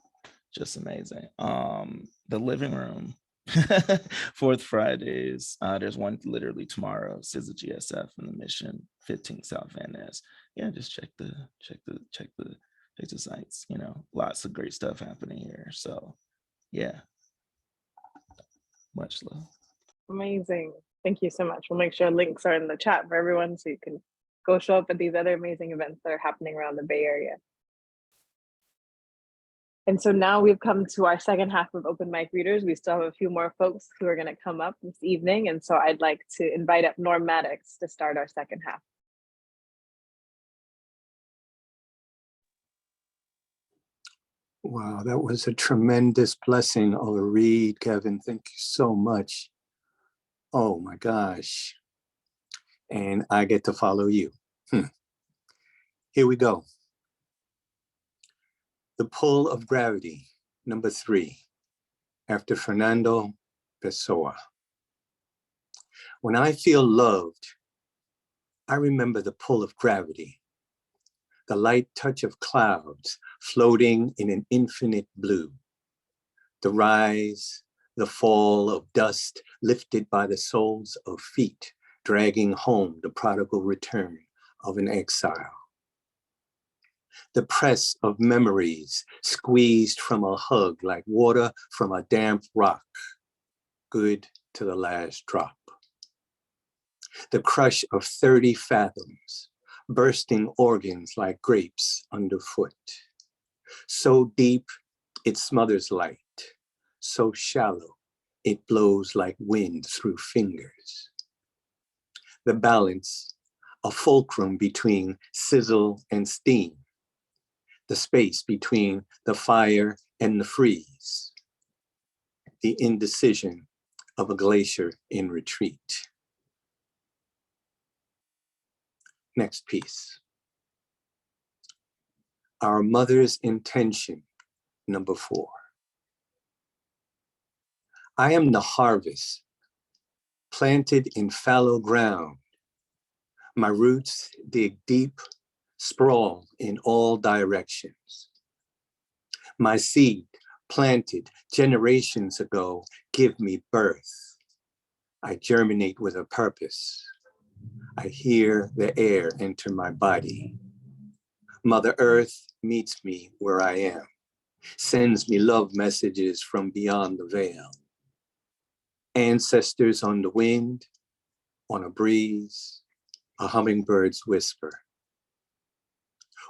amazing. The living room. Fourth Fridays. There's one literally tomorrow. SZA GSF in the Mission, 15 South Van Ness. Yeah, just check the sites. Lots of great stuff happening here. So, yeah, much love. Amazing. Thank you so much. We'll make sure links are in the chat for everyone so you can go show up at these other amazing events that are happening around the Bay Area. And so now we've come to our second half of Open Mic Readers. We still have a few more folks who are going to come up this evening. And so I'd like to invite up Norm Maddox to start our second half. Wow, that was a tremendous blessing of a read, Kevin. Thank you so much. Oh my gosh. And I get to follow you. Here we go. The Pull of Gravity, number 3, after Fernando Pessoa. When I feel loved, I remember the pull of gravity, the light touch of clouds floating in an infinite blue, the rise, the fall of dust lifted by the soles of feet, dragging home the prodigal return of an exile. The press of memories squeezed from a hug like water from a damp rock. good to the last drop. The crush of 30 fathoms, bursting organs like grapes underfoot. So deep, it smothers light. So shallow, it blows like wind through fingers. The balance, a fulcrum between sizzle and steam. The space between the fire and the freeze. The indecision of a glacier in retreat. Next piece. Our mother's intention, number 4. I am the harvest, planted in fallow ground. My roots dig deep, sprawl in all directions. My seed, planted generations ago, give me birth. I germinate with a purpose. I hear the air enter my body. Mother Earth meets me where I am, sends me love messages from beyond the veil. Ancestors on the wind, on a breeze, a hummingbird's whisper.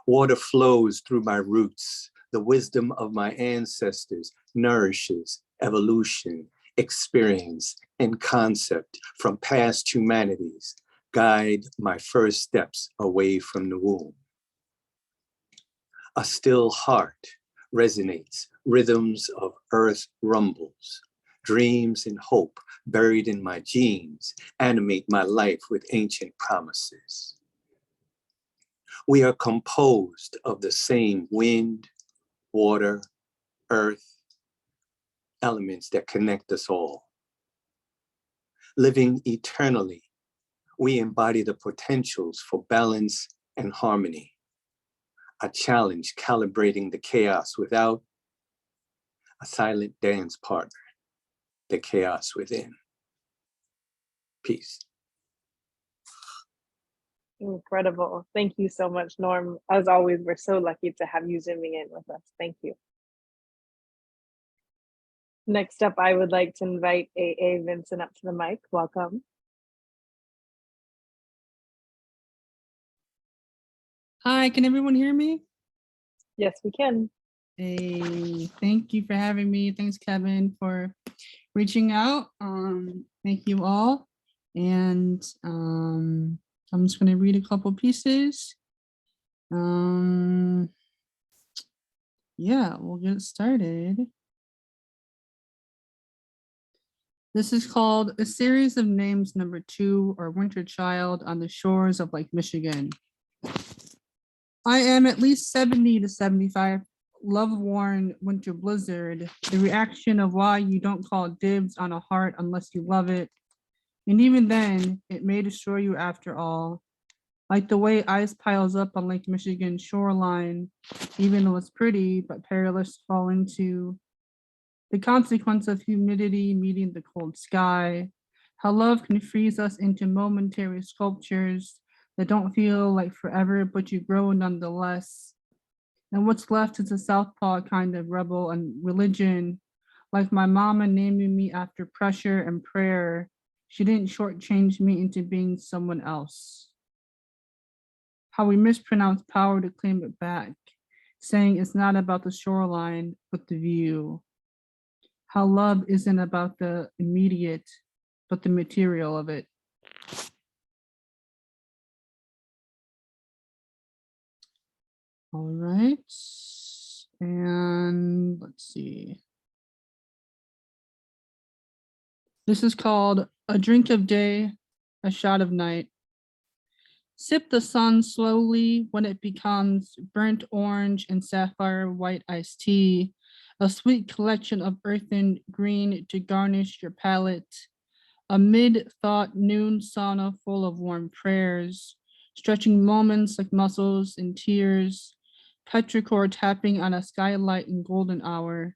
Water flows through my roots. The wisdom of my ancestors nourishes evolution, experience, and concept from past humanities. Guide my first steps away from the womb. A still heart resonates, rhythms of earth rumbles. Dreams and hope buried in my genes animate my life with ancient promises. We are composed of the same wind, water, earth, elements that connect us all. Living eternally, we embody the potentials for balance and harmony. A challenge calibrating the chaos without, a silent dance partner, the chaos within. Peace. Incredible. Thank you so much, Norm. As always, we're so lucky to have you zooming in with us. Thank you. Next up, I would like to invite AA Vincent up to the mic. Welcome. Hi, can everyone hear me? Yes, we can. Hey, thank you for having me. Thanks, Kevin, for reaching out. Thank you all. And I'm just going to read a couple pieces. Yeah, we'll get started. This is called A Series of Names Number 2, or Winter Child on the Shores of Lake Michigan. I am at least 70 to 75, love-worn winter blizzard, the reaction of why you don't call dibs on a heart unless you love it. And even then, it may destroy you after all. Like the way ice piles up on Lake Michigan's shoreline, even though it's pretty, but perilous to fall into. The consequence of humidity meeting the cold sky, how love can freeze us into momentary sculptures that don't feel like forever, but you grow nonetheless. And what's left is a southpaw kind of rebel and religion, like my mama naming me after pressure and prayer. She didn't shortchange me into being someone else. How we mispronounce power to claim it back, saying it's not about the shoreline, but the view. How love isn't about the immediate, but the material of it. All right, and let's see. This is called A Drink of Day, A Shot of Night. Sip the sun slowly when it becomes burnt orange and sapphire white iced tea, a sweet collection of earthen green to garnish your palate, a mid-thought noon sauna full of warm prayers, stretching moments like muscles and tears, petrichor tapping on a skylight in golden hour,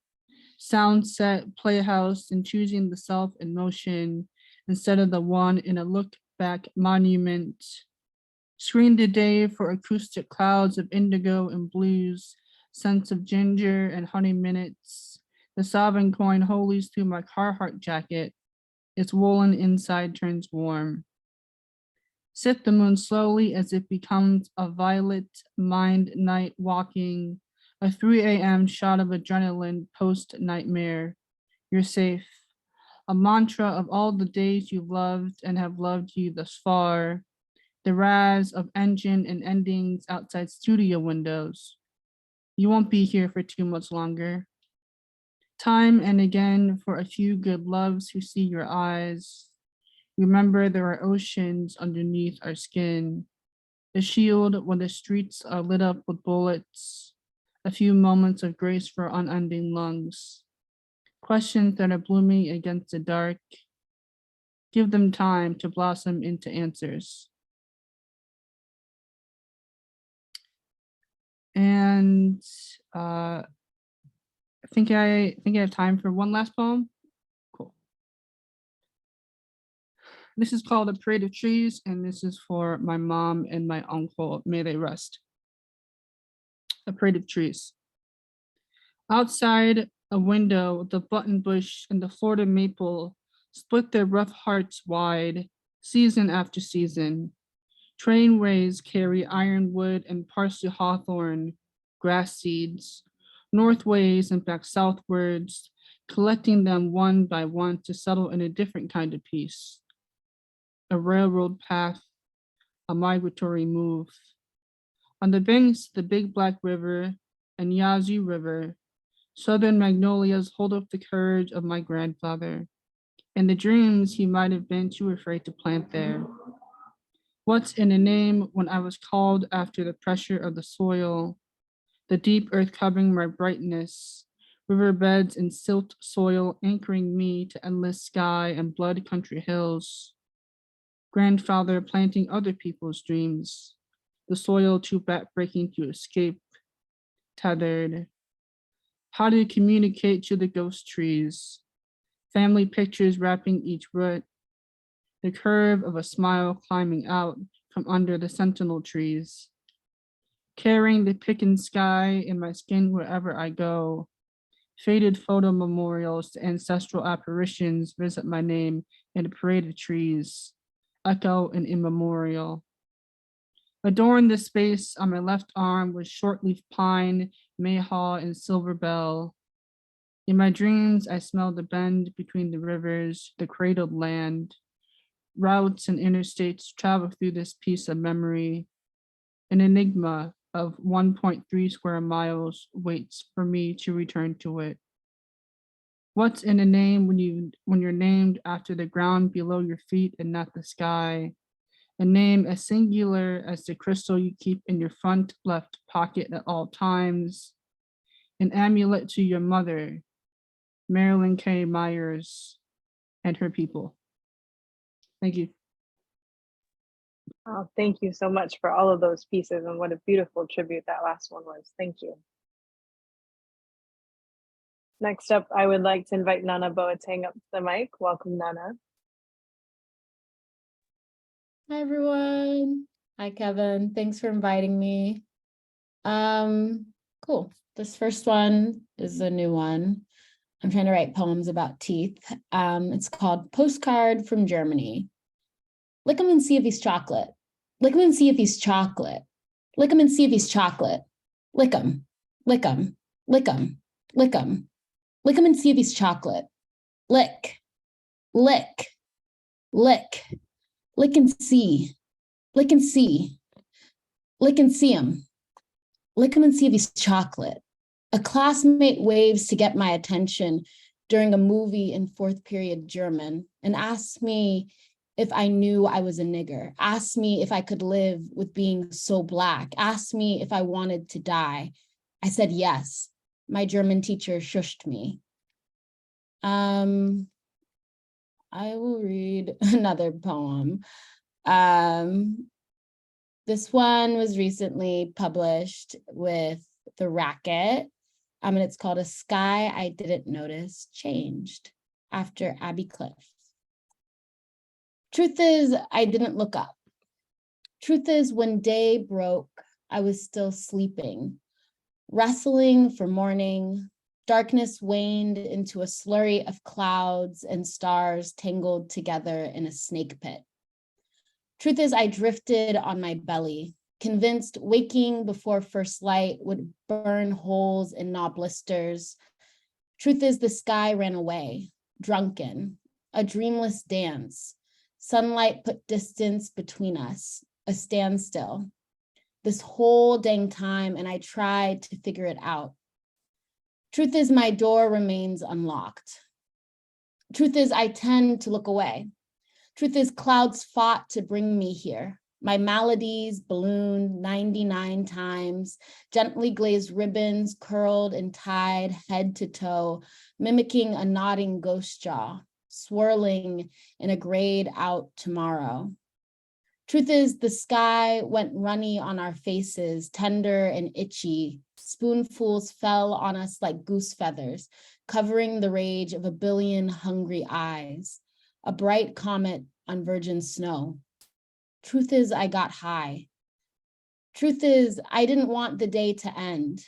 sound set playhouse and choosing the self in motion instead of the one in a look back monument. Screen the day for acoustic clouds of indigo and blues, scents of ginger and honey minutes. The sovereign coin holies through my Carhartt jacket, Its woolen inside turns warm. Sip the moon slowly as it becomes a violet mind night walking, a 3 a.m. shot of adrenaline post-nightmare. You're safe. A mantra of all the days you've loved and have loved you thus far. The razz of engine and endings outside studio windows. You won't be here for too much longer. Time and again for a few good loves who see your eyes. Remember there are oceans underneath our skin. A shield when the streets are lit up with bullets. A few moments of grace for unending lungs. Questions that are blooming against the dark. Give them time to blossom into answers. And I think I have time for one last poem. Cool. This is called A Parade of Trees, and this is for my mom and my uncle. May they rest. A Parade of Trees. Outside a window, the button bush and the Florida maple split their rough hearts wide, season after season. Trainways carry ironwood and parsley hawthorn, grass seeds, northways and back southwards, collecting them one by one to settle in a different kind of peace. A railroad path, a migratory move. On the banks of the Big Black River and Yazoo River, southern magnolias hold up the courage of my grandfather and the dreams he might have been too afraid to plant there. What's in a name when I was called after the pressure of the soil, the deep earth covering my brightness, riverbeds and silt soil anchoring me to endless sky and blood country hills. Grandfather planting other people's dreams, the soil too backbreaking to escape, tethered. How to communicate to the ghost trees, family pictures wrapping each root, the curve of a smile climbing out from under the sentinel trees, carrying the pickin' sky in my skin wherever I go, faded photo memorials to ancestral apparitions visit my name in a parade of trees, echo and immemorial. Adorn the space on my left arm with shortleaf pine, mayhaw, and silver bell. In my dreams, I smell the bend between the rivers, the cradled land. Routes and interstates travel through this piece of memory. An enigma of 1.3 square miles waits for me to return to it. What's in a name when you're named after the ground below your feet and not the sky? A name as singular as the crystal you keep in your front left pocket at all times. An amulet to your mother, Marilyn K. Myers, and her people. Thank you. Oh, thank you so much for all of those pieces, and what a beautiful tribute that last one was. Thank you. Next up, I would like to invite Nana Boateng up to the mic. Welcome, Nana. Hi, everyone. Hi, Kevin. Thanks for inviting me. Cool. This first one is a new one. I'm trying to write poems about teeth. It's called Postcard from Germany. Lick him and see if he's chocolate. Lick him and see if he's chocolate. Lick him and see if he's chocolate. Lick him, lick him, lick him, lick him. Lick him and see if he's chocolate. Lick, lick, lick. Lick and see, lick and see, lick and see him. Lick him and see if he's chocolate. A classmate waves to get my attention during a movie in fourth period German and asks me if I knew I was a nigger, asked me if I could live with being so Black, asked me if I wanted to die. I said yes. My German teacher shushed me. I will read another poem. This one was recently published with The Racket, and it's called A Sky I Didn't Notice Changed, after Abby Cliff. Truth is, I didn't look up. Truth is, when day broke, I was still sleeping, wrestling for morning, Darkness waned into a slurry of clouds and stars tangled together in a snake pit. Truth is, I drifted on my belly, convinced waking before first light would burn holes in gnaw blisters. Truth is, the sky ran away, drunken, a dreamless dance. Sunlight put distance between us, a standstill. This whole dang time, and I tried to figure it out. Truth is, my door remains unlocked. Truth is, I tend to look away. Truth is, clouds fought to bring me here. My maladies ballooned 99 times, gently glazed ribbons curled and tied head to toe, mimicking a nodding ghost jaw, swirling in a grayed out tomorrow. Truth is, the sky went runny on our faces, tender and itchy. Spoonfuls fell on us like goose feathers, covering the rage of a billion hungry eyes. A bright comet on virgin snow. Truth is, I got high. Truth is, I didn't want the day to end.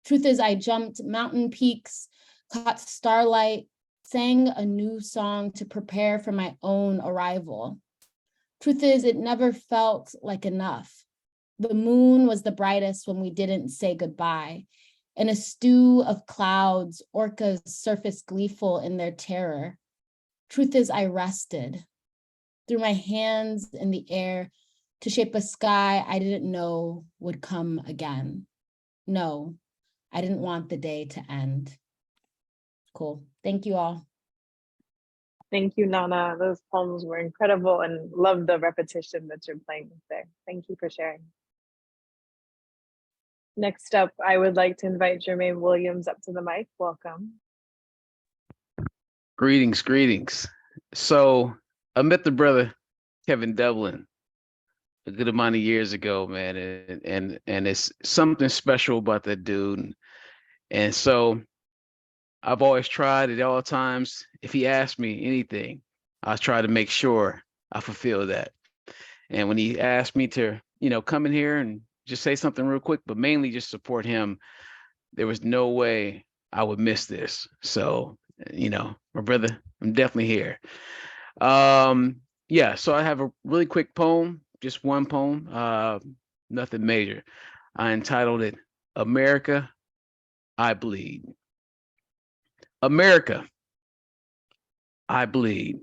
Truth is, I jumped mountain peaks, caught starlight, sang a new song to prepare for my own arrival. Truth is, it never felt like enough. The moon was the brightest when we didn't say goodbye. In a stew of clouds, orcas surfaced gleeful in their terror. Truth is, I rested, threw my hands in the air to shape a sky I didn't know would come again. No, I didn't want the day to end. Cool. Thank you all. Thank you, Nana. Those poems were incredible and love the repetition that you're playing with there. Thank you for sharing. Next up, I would like to invite Jermaine Williams up to the mic. Welcome. Greetings, greetings. So I met the brother Kevin Dublin a good amount of years ago, man, and it's something special about that dude. And so I've always tried at all times, if he asked me anything, I try to make sure I fulfill that. And when he asked me to, come in here and just say something real quick, but mainly just support him, there was no way I would miss this. So, my brother, I'm definitely here. Yeah, so I have a really quick poem, just one poem, nothing major. I entitled it, America, I Bleed. America, I bleed.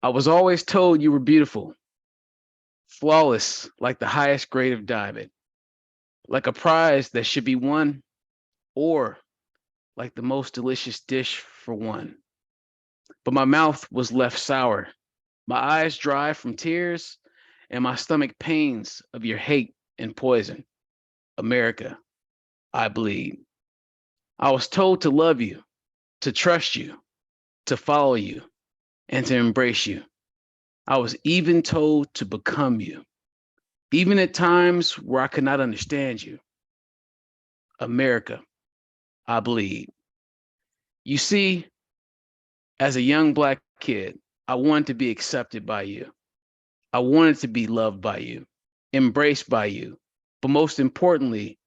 I was always told you were beautiful, flawless like the highest grade of diamond, like a prize that should be won, or like the most delicious dish for one. But my mouth was left sour, my eyes dry from tears, and my stomach pains of your hate and poison. America, I bleed. I was told to love you, to trust you, to follow you, and to embrace you. I was even told to become you, even at times where I could not understand you. America, I bleed. You see, as a young Black kid, I wanted to be accepted by you. I wanted to be loved by you, embraced by you, but most importantly,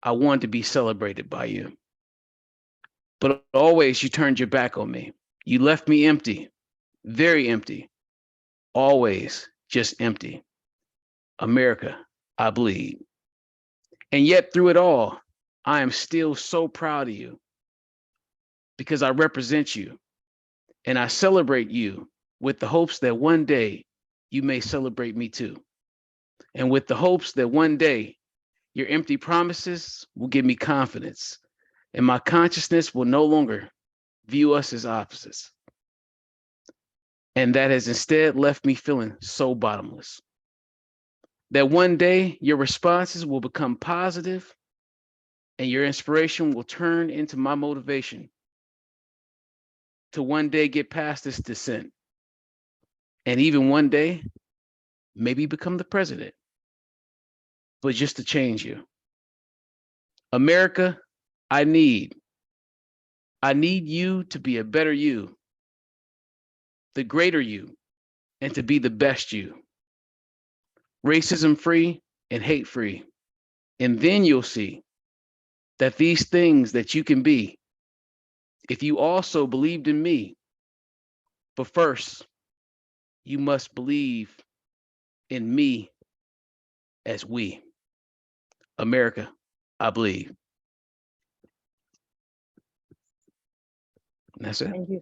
I wanted to be celebrated by you. But always you turned your back on me. You left me empty, very empty, always just empty. America, I bleed. And yet through it all, I am still so proud of you because I represent you and I celebrate you with the hopes that one day you may celebrate me too. And with the hopes that one day your empty promises will give me confidence and my consciousness will no longer view us as opposites. And that has instead left me feeling so bottomless. That one day your responses will become positive and your inspiration will turn into my motivation to one day get past this descent. And even one day, maybe become the president, but just to change you. America, I need you to be a better you, the greater you, and to be the best you. Racism free and hate free. And then you'll see that these things that you can be, if you also believed in me. But first, you must believe in me as we. America, I believe. And that's it. Thank you.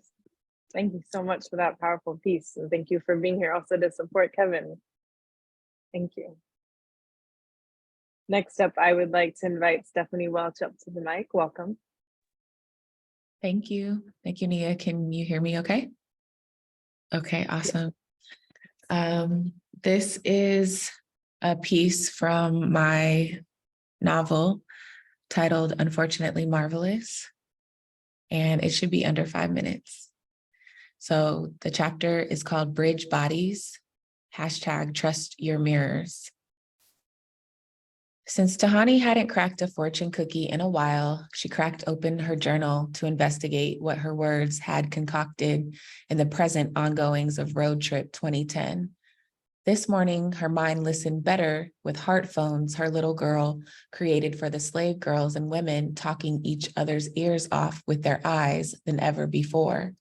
Thank you so much for that powerful piece. And thank you for being here also to support Kevin. Thank you. Next up, I would like to invite Stephanie Welch up to the mic. Welcome. Thank you. Thank you, Nia. Can you hear me okay? Okay, awesome. This is a piece from my novel titled Unfortunately Marvelous, and it should be under 5 minutes. So the chapter is called Bridge Bodies, #TrustYourMirrors. Since Tahani hadn't cracked a fortune cookie in a while, she cracked open her journal to investigate what her words had concocted in the present ongoings of Road Trip 2010. This morning, her mind listened better with heart phones her little girl created for the slave girls and women talking each other's ears off with their eyes than ever before.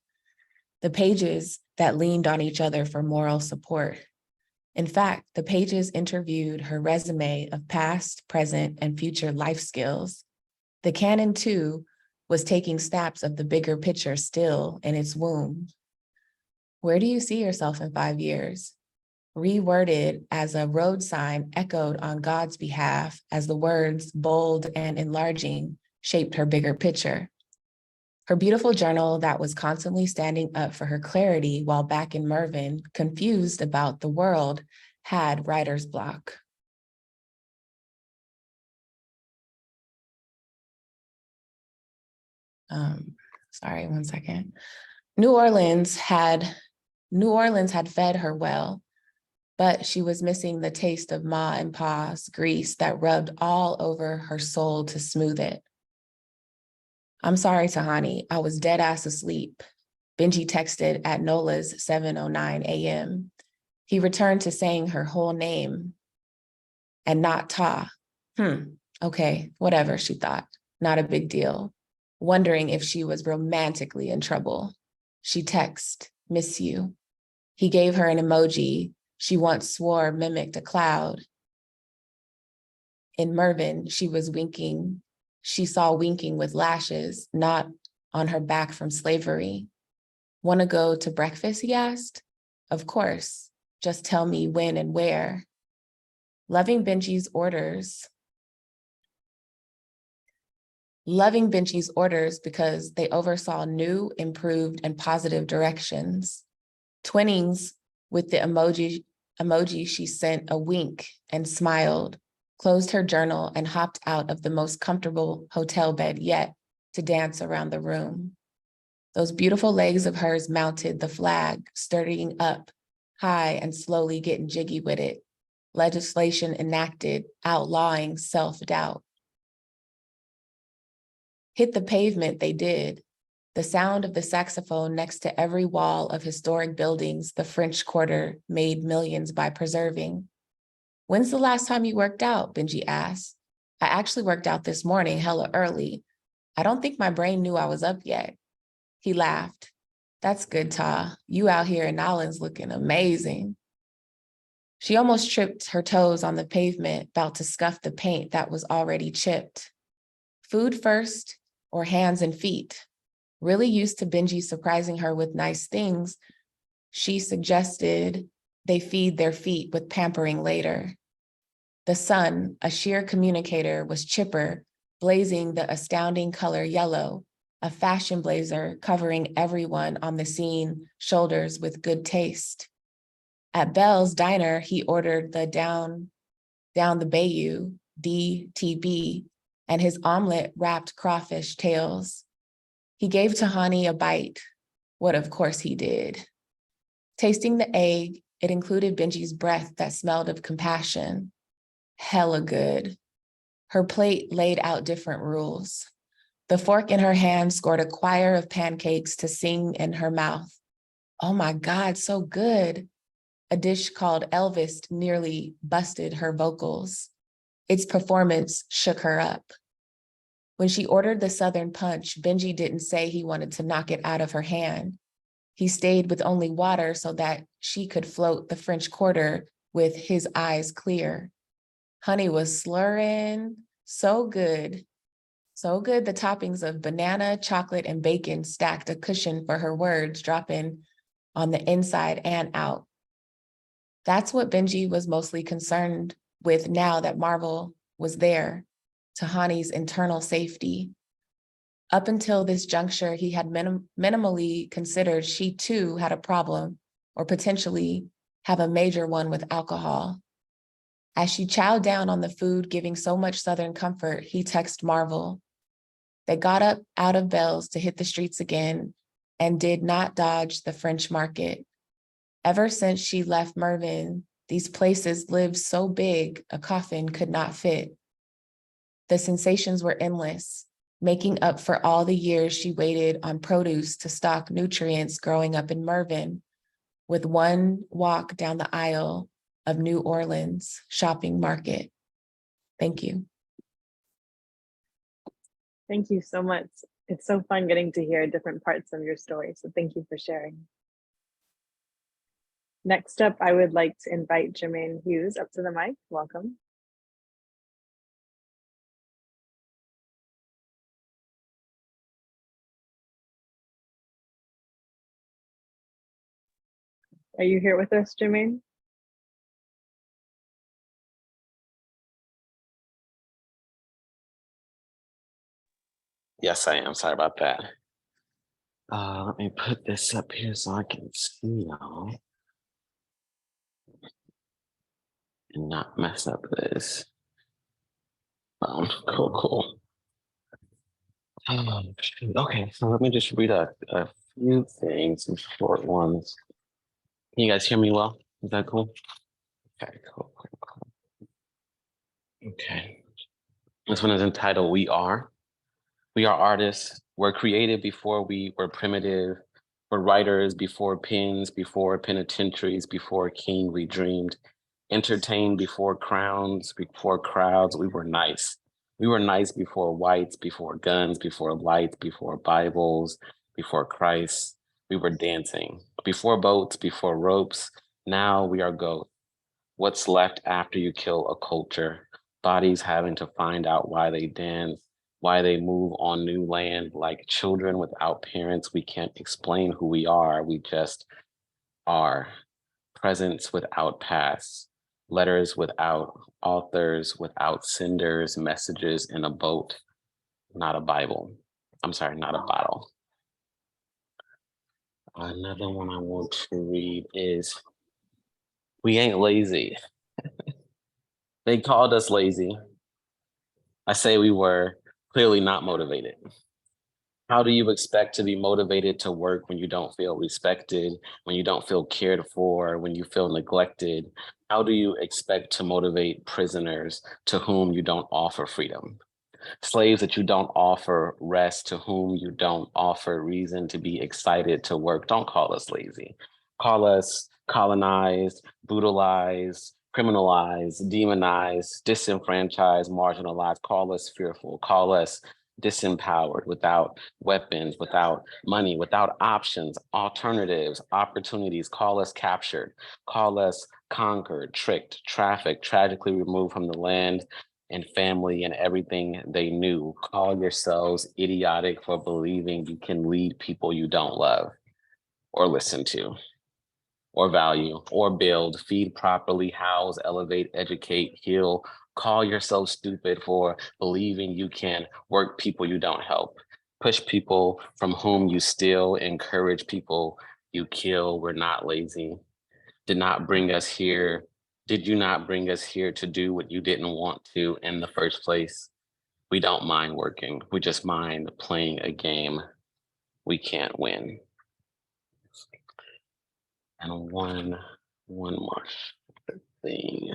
The pages that leaned on each other for moral support. In fact, the pages interviewed her resume of past, present, and future life skills. The canon, too, was taking snaps of the bigger picture still in its womb. Where do you see yourself in 5 years? Reworded as a road sign echoed on God's behalf as the words, bold and enlarging, shaped her bigger picture. Her beautiful journal that was constantly standing up for her clarity while back in Mervyn, confused about the world, had writer's block. Sorry, 1 second. New Orleans had fed her well, but she was missing the taste of Ma and Pa's grease that rubbed all over her soul to smooth it. I'm sorry, Tahani, I was dead ass asleep. Benji texted at Nola's 7:09 a.m. He returned to saying her whole name and not Ta. Okay, whatever, she thought. Not a big deal. Wondering if she was romantically in trouble. She texted, miss you. He gave her an emoji she once swore mimicked a cloud. In Mervyn, she was winking. She saw winking with lashes, not on her back from slavery. Want to go to breakfast, he asked? Of course, just tell me when and where. Loving Benji's orders because they oversaw new, improved, and positive directions. Twinnings with the emoji she sent a wink and smiled, closed her journal and hopped out of the most comfortable hotel bed yet to dance around the room. Those beautiful legs of hers mounted the flag, sturdying up high and slowly getting jiggy with it. Legislation enacted, outlawing self-doubt. Hit the pavement, they did. The sound of the saxophone next to every wall of historic buildings the French Quarter made millions by preserving. When's the last time you worked out? Benji asked. I actually worked out this morning, hella early. I don't think my brain knew I was up yet. He laughed. That's good, Ta. You out here in Nolens looking amazing. She almost tripped her toes on the pavement, about to scuff the paint that was already chipped. Food first or hands and feet? Really used to Benji surprising her with nice things, she suggested they feed their feet with pampering later. The sun, a sheer communicator, was chipper, blazing the astounding color yellow, a fashion blazer covering everyone on the scene, shoulders with good taste. At Bell's Diner, he ordered the down the Bayou, DTB, and his omelet wrapped crawfish tails. He gave Tahani a bite, what of course he did. Tasting the egg, it included Benji's breath that smelled of compassion. Hella good. Her plate laid out different rules. The fork in her hand scored a choir of pancakes to sing in her mouth. Oh my God, so good. A dish called Elvis nearly busted her vocals. Its performance shook her up. When she ordered the Southern Punch, Benji didn't say he wanted to knock it out of her hand. He stayed with only water so that she could float the French Quarter with his eyes clear. Honey was slurring, so good. So good, the toppings of banana, chocolate, and bacon stacked a cushion for her words, dropping on the inside and out. That's what Benji was mostly concerned with now that Marvel was there, Tahani's internal safety. Up until this juncture, he had minimally considered she too had a problem, or potentially have a major one, with alcohol. As she chowed down on the food giving so much Southern comfort, he texted Marvel. They got up out of Bell's to hit the streets again and did not dodge the French market. Ever since she left Mervyn, these places lived so big a coffin could not fit. The sensations were endless, making up for all the years she waited on produce to stock nutrients growing up in Mervyn, with one walk down the aisle of New Orleans shopping market. Thank you. Thank you so much. It's so fun getting to hear different parts of your story, so thank you for sharing. Next up, I would like to invite Jermaine Hughes up to the mic. Welcome. Are you here with us, Jermaine? Yes, I am. Sorry about that. Let me put this up here so I can see y'all and not mess up this. Cool. Shoot. Okay, so let me just read a few things, some short ones. Can you guys hear me well? Is that cool? Okay, cool. Okay. This one is entitled We Are. We are artists. We're creative before we were primitive. We're writers before pens, before penitentiaries, before king we dreamed. Entertained before crowns, before crowds. We were nice. We were nice before whites, before guns, before lights, before Bibles, before Christ. We were dancing. Before boats, before ropes. Now we are goat. What's left after you kill a culture? Bodies having to find out why they dance, why they move on new land. Like children without parents, we can't explain who we are. We just are. Presence without past. Letters without authors, without senders, messages in a boat, not a Bible. I'm sorry, not a bottle. Another one I want to read is, we ain't lazy. They called us lazy. I say we were clearly not motivated. How do you expect to be motivated to work when you don't feel respected, when you don't feel cared for, when you feel neglected? How do you expect to motivate prisoners to whom you don't offer freedom? Slaves that you don't offer rest, to whom you don't offer reason to be excited to work. Don't call us lazy. Call us colonized, brutalized, criminalized, demonized, disenfranchised, marginalized. Call us fearful. Call us disempowered, without weapons, without money, without options, alternatives, opportunities. Call us captured. Call us conquered, tricked, trafficked, tragically removed from the land and family and everything they knew. Call yourselves idiotic for believing you can lead people you don't love or listen to or value or build, feed properly, house, elevate, educate, heal. Call yourself stupid for believing you can work people you don't help, push people from whom you steal, encourage people you kill. We're not lazy. Did not bring us here. Did you not bring us here to do what you didn't want to in the first place? We don't mind working. We just mind playing a game we can't win. And one more thing.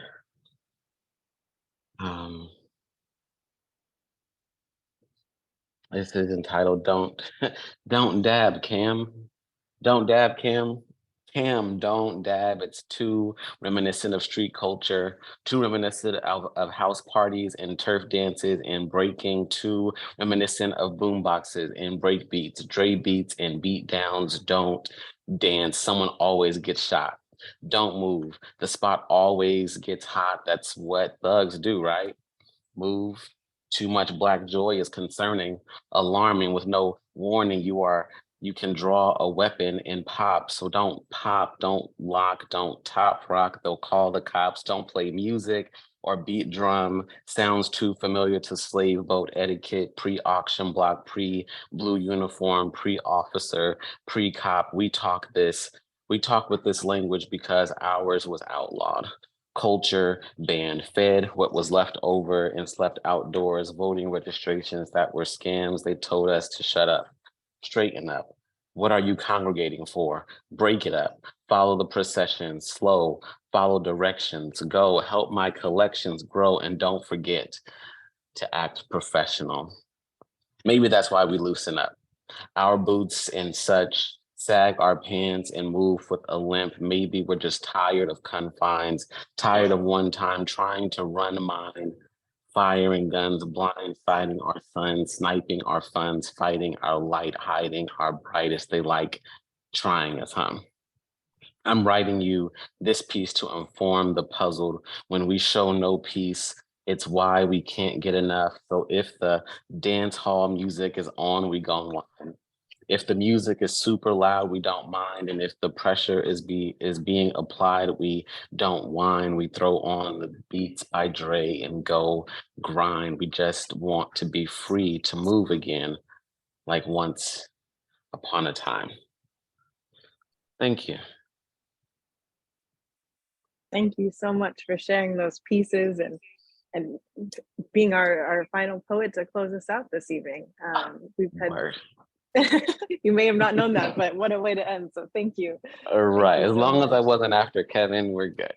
This is entitled Don't Dab, Cam. Don't dab, Cam. Ham, don't dab. It's too reminiscent of street culture, too reminiscent of house parties and turf dances and breaking, too reminiscent of boomboxes and break beats, Dre beats and beat downs. Don't dance. Someone always gets shot. Don't move. The spot always gets hot. That's what thugs do, right? Move. Too much black joy is concerning, alarming with no warning. You can draw a weapon and pop. So don't pop, don't lock, don't top rock. They'll call the cops. Don't play music or beat drum. Sounds too familiar to slave boat etiquette, pre-auction block, pre-blue uniform, pre-officer, pre-cop. We talk with this language because ours was outlawed. Culture banned, fed what was left over and slept outdoors, voting registrations that were scams. They told us to shut up, straighten up. What are you congregating for? Break it up, follow the procession, slow, follow directions, go, help my collections grow, and don't forget to act professional. Maybe that's why we loosen up. Our boots and such, sag our pants and move with a limp. Maybe we're just tired of confines, tired of one time trying to run mine, firing guns, blindsiding our sons, sniping our funds, fighting our light, hiding our brightest. They like trying us, huh? I'm writing you this piece to inform the puzzled. When we show no peace, it's why we can't get enough. So if the dance hall music is on, we gon' whine. If the music is super loud, we don't mind. And if the pressure is being applied, we don't whine. We throw on the beats by Dre and go grind. We just want to be free to move again, like once upon a time. Thank you. Thank you so much for sharing those pieces and being our final poet to close us out this evening. We've had you may have not known that, but what a way to end. So thank you. All right. As long as I wasn't after Kevin, we're good.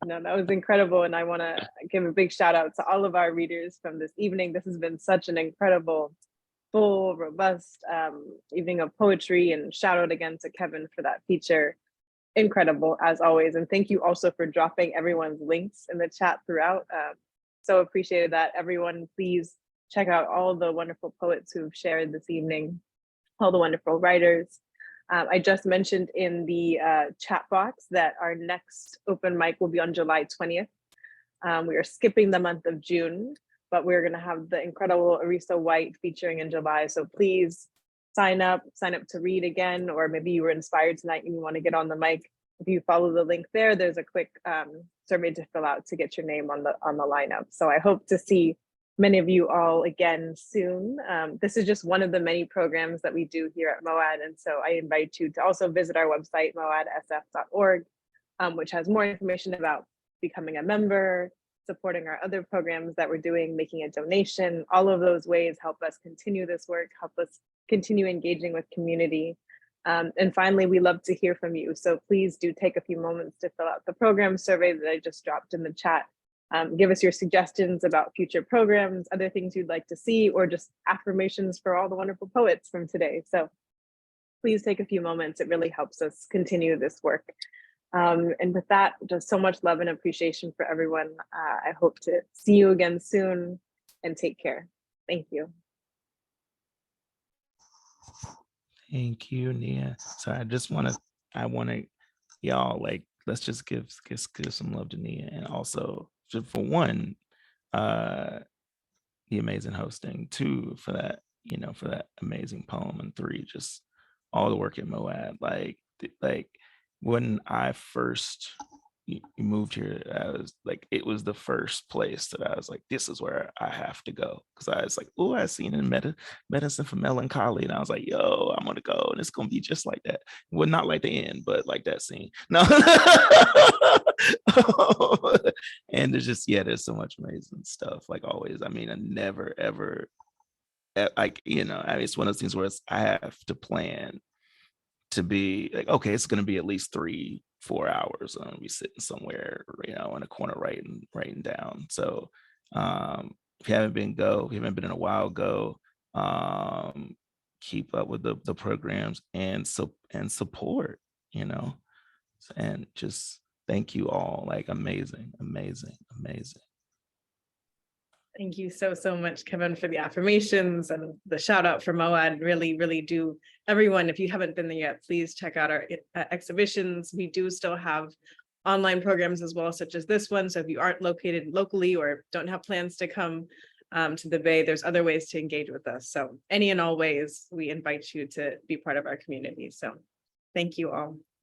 No, that was incredible. And I want to give a big shout out to all of our readers from this evening. This has been such an incredible, full, robust evening of poetry, and shout out again to Kevin for that feature. Incredible as always. And thank you also for dropping everyone's links in the chat throughout. So appreciated that. Everyone, please check out all the wonderful poets who've shared this evening, all the wonderful writers. I just mentioned in the chat box that our next open mic will be on July 20th. We are skipping the month of June, but we're gonna have the incredible Arisa White featuring in July. So please sign up to read again, or maybe you were inspired tonight and you wanna get on the mic. If you follow the link there, there's a quick survey to fill out to get your name on the lineup. So I hope to see many of you all again soon. This is just one of the many programs that we do here at MOAD. And so I invite you to also visit our website, moadsf.org, which has more information about becoming a member, supporting our other programs that we're doing, making a donation. All of those ways help us continue this work, help us continue engaging with community. And finally, we love to hear from you. So please do take a few moments to fill out the program survey that I just dropped in the chat. Give us your suggestions about future programs, other things you'd like to see, or just affirmations for all the wonderful poets from today. So please take a few moments. It really helps us continue this work. And with that, just so much love and appreciation for everyone. I hope to see you again soon, and take care. Thank you. Thank you, Nia. So I want to, y'all, like, let's just give some love to Nia, and also, just for one, the amazing hosting, two, for that, for that amazing poem, and three, just all the work at MOAD. Like when I first moved here, I was like, it was the first place that I was like, this is where I have to go, because I was like, oh, I seen in medicine for melancholy, and I was like, yo, I'm gonna go, and it's gonna be just like that. Well, not like the end, but like that scene. No. And there's just, there's so much amazing stuff, like always. I mean, I never ever, like, it's one of those things where I have to plan to be like, okay, it's going to be at least 3-4 hours. I'm going to be sitting somewhere, in a corner writing down. So if you haven't been in a while, go. keep up with the programs and support, you know, and just thank you all. Like amazing, amazing, amazing. Thank you so much, Kevin, for the affirmations and the shout out for MOAD. Really, really do. Everyone, if you haven't been there yet, please check out our exhibitions. We do still have online programs as well, such as this one. So if you aren't located locally or don't have plans to come to the Bay, there's other ways to engage with us. So any and all ways, we invite you to be part of our community. So thank you all.